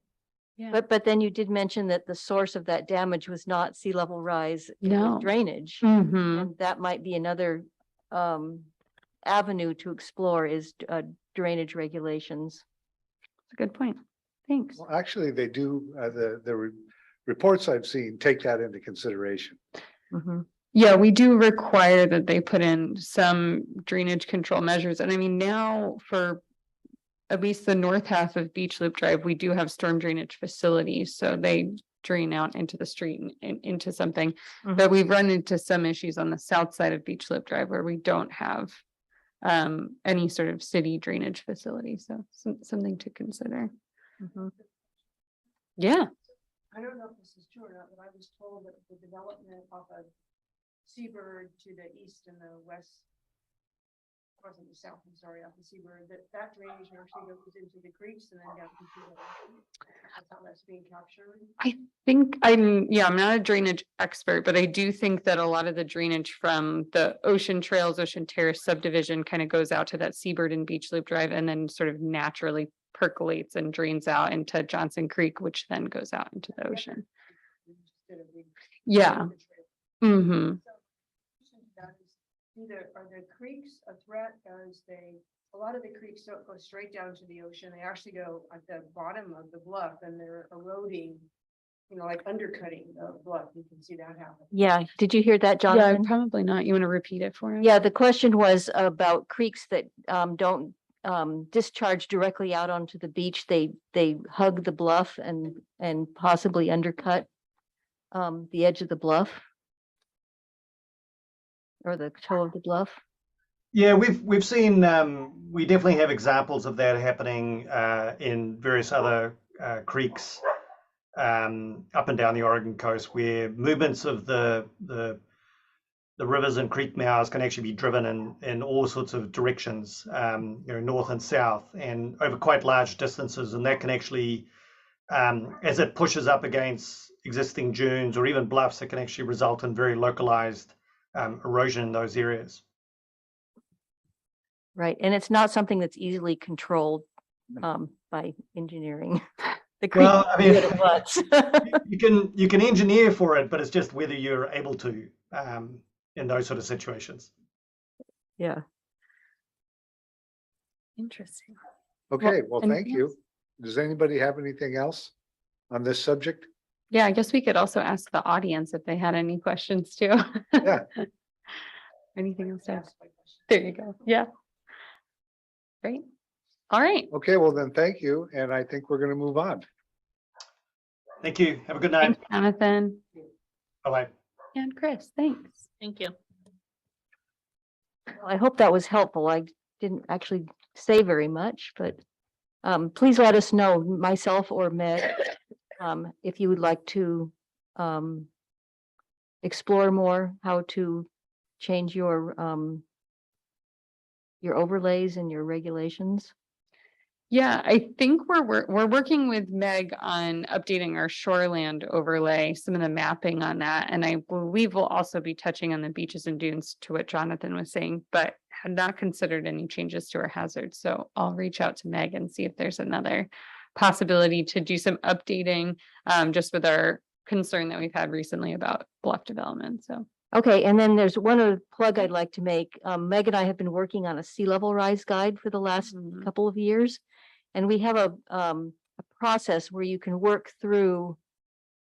Yeah. But then you did mention that the source of that damage was not sea level rise, it was No. drainage. Mm-hmm. And that might be another avenue to explore is drainage regulations. That's a good point. Thanks. Well, actually, they do, reports I've seen take that into consideration. Mhm. Yeah, we do require that they put in some drainage control measures. And I mean, now for at least the north half of Beach Loop Drive, we do have storm drainage facilities. So they drain out into the street and into something. Mhm. But we've run into some issues on the south side of Beach Loop Drive where we don't have any sort of city drainage facility. So something to consider. Mhm. Yeah. I don't know if this is true or not, but I was told that the development off of Seabird to the east and the west. Wasn't the south, I'm sorry, off the Seabird, that drainage actually goes into the creeks and then down into the ocean. That's how that's being captured. I think I'm not a drainage expert, but I do think that a lot of the drainage from the Ocean Trails, Ocean Terrace subdivision kind of goes out to that Seabird and Beach Loop Drive and then sort of naturally percolates and drains out into Johnson Creek, which then goes out into the ocean. Instead of being- Yeah. Mm-hmm. So, that is either, are the creeks a threat as a lot of the creeks don't go straight down to the ocean. They actually go at the bottom of the bluff and they're eroding, like undercutting the bluff. You can see that happen. Yeah, did you hear that, Yeah, Jonathan? probably not. You want to repeat it for him? Yeah, the question was about creeks that don't discharge directly out onto the beach. They hug the bluff and possibly undercut the edge of the bluff or the toe of the bluff. Yeah, we've seen, we definitely have examples of that happening in various other creeks up and down the Oregon coast, where movements of the rivers and creek mouths can actually be driven in all sorts of directions, north and south, and over quite large distances, and that can actually, as it pushes up against existing dunes or even bluffs, it can actually result in very localized erosion in those areas. Right, and it's not something that's easily controlled by engineering. The creek Well, I mean, did it once. you can engineer for it, but it's just whether you're able to in those sort of situations. Yeah. Interesting. Okay, well, thank anything you. else? Does anybody have anything else on this subject? Yeah, I guess we could also ask the audience if they had any questions too. Yeah. Anything else to ask? That's my question. There you go. Yeah. Great. All right. Okay, well then, thank you. And I think we're going to move on. Thank you. Have a good night. Thanks, Jonathan Bye-bye. and Chris. Thanks. Thank you. Well, I hope that was helpful. I didn't actually say very much, but please let us know, myself or Meg, if you would like to explore more how to change your overlays and your regulations. Yeah, I think we're working with Meg on updating our shoreland overlay, some of the mapping on that. And I believe we'll also be touching on the beaches and dunes to what Jonathan was saying, but had not considered any changes to our hazards. So I'll reach out to Meg and see if there's another possibility to do some updating just with our concern that we've had recently about bluff development. So Okay, and then there's one other plug I'd like to make. Meg and I have been working on a sea level rise guide for the last Mhm. couple of years. And we have a process where you can work through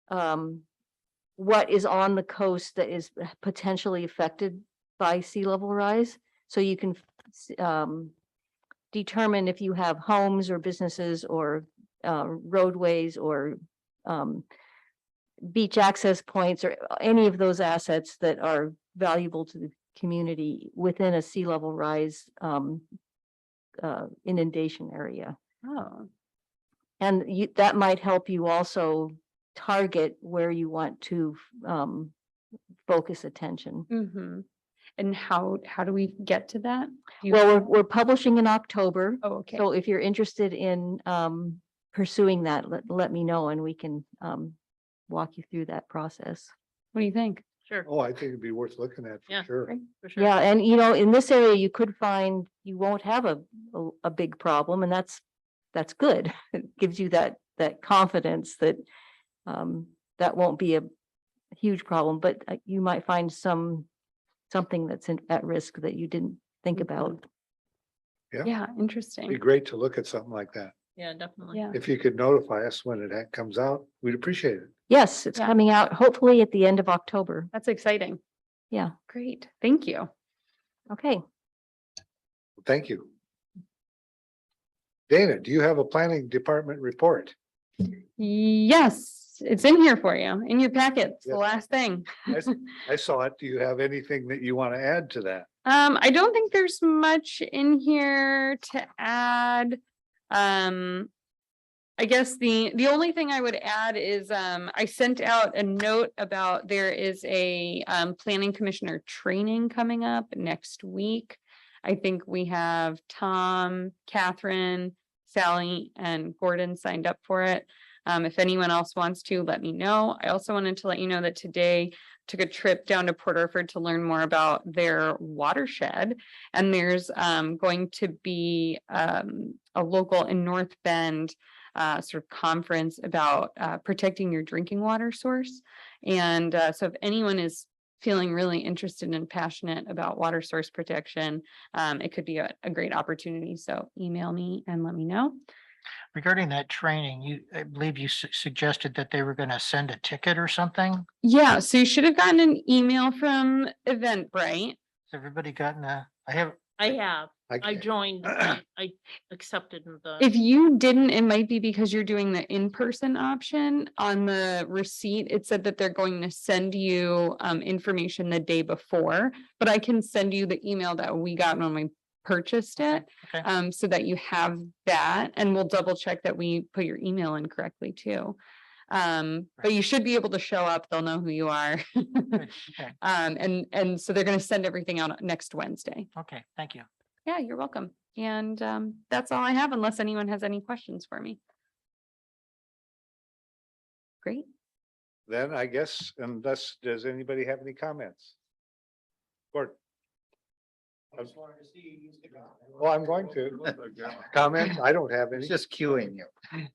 what is on the coast that is potentially affected by sea level rise. So you can determine if you have homes or businesses or roadways or beach access points or any of those assets that are valuable to the community within a sea level rise inundation area. oh, And that might help you also target where you want to focus attention. mm-hmm. And how do we get to that? Do you- Well, we're publishing in October. Oh, okay. So if you're interested in pursuing that, let me know and we can walk you through that process. What do you think? Sure, Oh, I think it'd be worth looking at Yeah. for sure. Great. for sure. Yeah, and in this area, you could find you won't have a big problem, and that's that's good. It gives you that confidence that that won't be a huge problem, but you might find something that's at risk that you didn't think about. Yeah, It'd be interesting. great to look at something like that. Yeah, definitely. Yeah. If you could notify us when it comes out, we'd appreciate it. Yes, it's Yeah. coming out hopefully at the end of October. That's exciting. Yeah, Great. Thank you. okay. Thank you. Dana, do you have a planning department report? Yes, it's in here for you, in your packet. It's the Yes. last thing. I saw it. Do you have anything that you want to add to that? I don't think there's much in here to add. I guess the only thing I would add is, I sent out a note about there is a, planning commissioner training coming up next week. I think we have Tom, Catherine, Sally, and Gordon signed up for it. If anyone else wants to, let me know. I also wanted to let you know that today took a trip down to Port Orford to learn more about their watershed. And there's going to be a local in North Bend sort of conference about protecting your drinking water source. And so if anyone is feeling really interested and passionate about water source protection, it could be a great opportunity. So email me and let me know. Regarding that training, I believe you suggested that they were going to send a ticket or something. Yeah, so you should have gotten an email from Eventbrite. Has everybody gotten I I can't- joined, I accepted the. If you didn't, it might be because you're doing the in-person option. On the receipt, it said that they're going to send you information the day before, but I can send you the email that we got when we purchased it. Okay. So that you have that, and we'll double check that we put your email in correctly too. But you should be able to show up. They'll know who you are. Good, okay. And so they're gonna send everything out next Wednesday. Okay, thank you. Yeah, you're welcome. And that's all I have unless anyone has any questions for me. Great. Then I guess unless, does anybody have any comments? Gordon? Well, I'm going to comment. I don't have any. Just queuing you.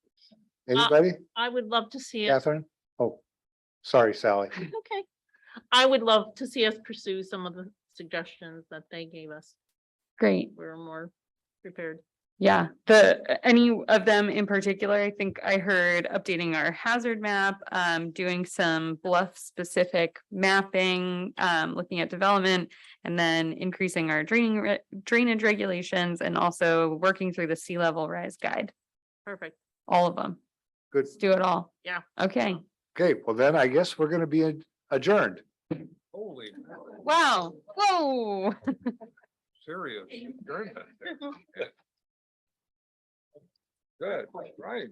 Anybody? I would love to see it. Catherine? Oh, sorry, Sally. Okay. I would love to see us pursue some of the suggestions that they gave us. Great. We're more prepared. Yeah, any of them in particular, I think I heard updating our hazard map, doing some bluff specific mapping, looking at development, and then increasing our drainage regulations and also working through the sea level rise guide, Perfect. all of them. Good. Let's do it all. Yeah. Okay. Okay, well then I guess we're gonna be adjourned. Holy, Wow. Whoa. serious. Good, right.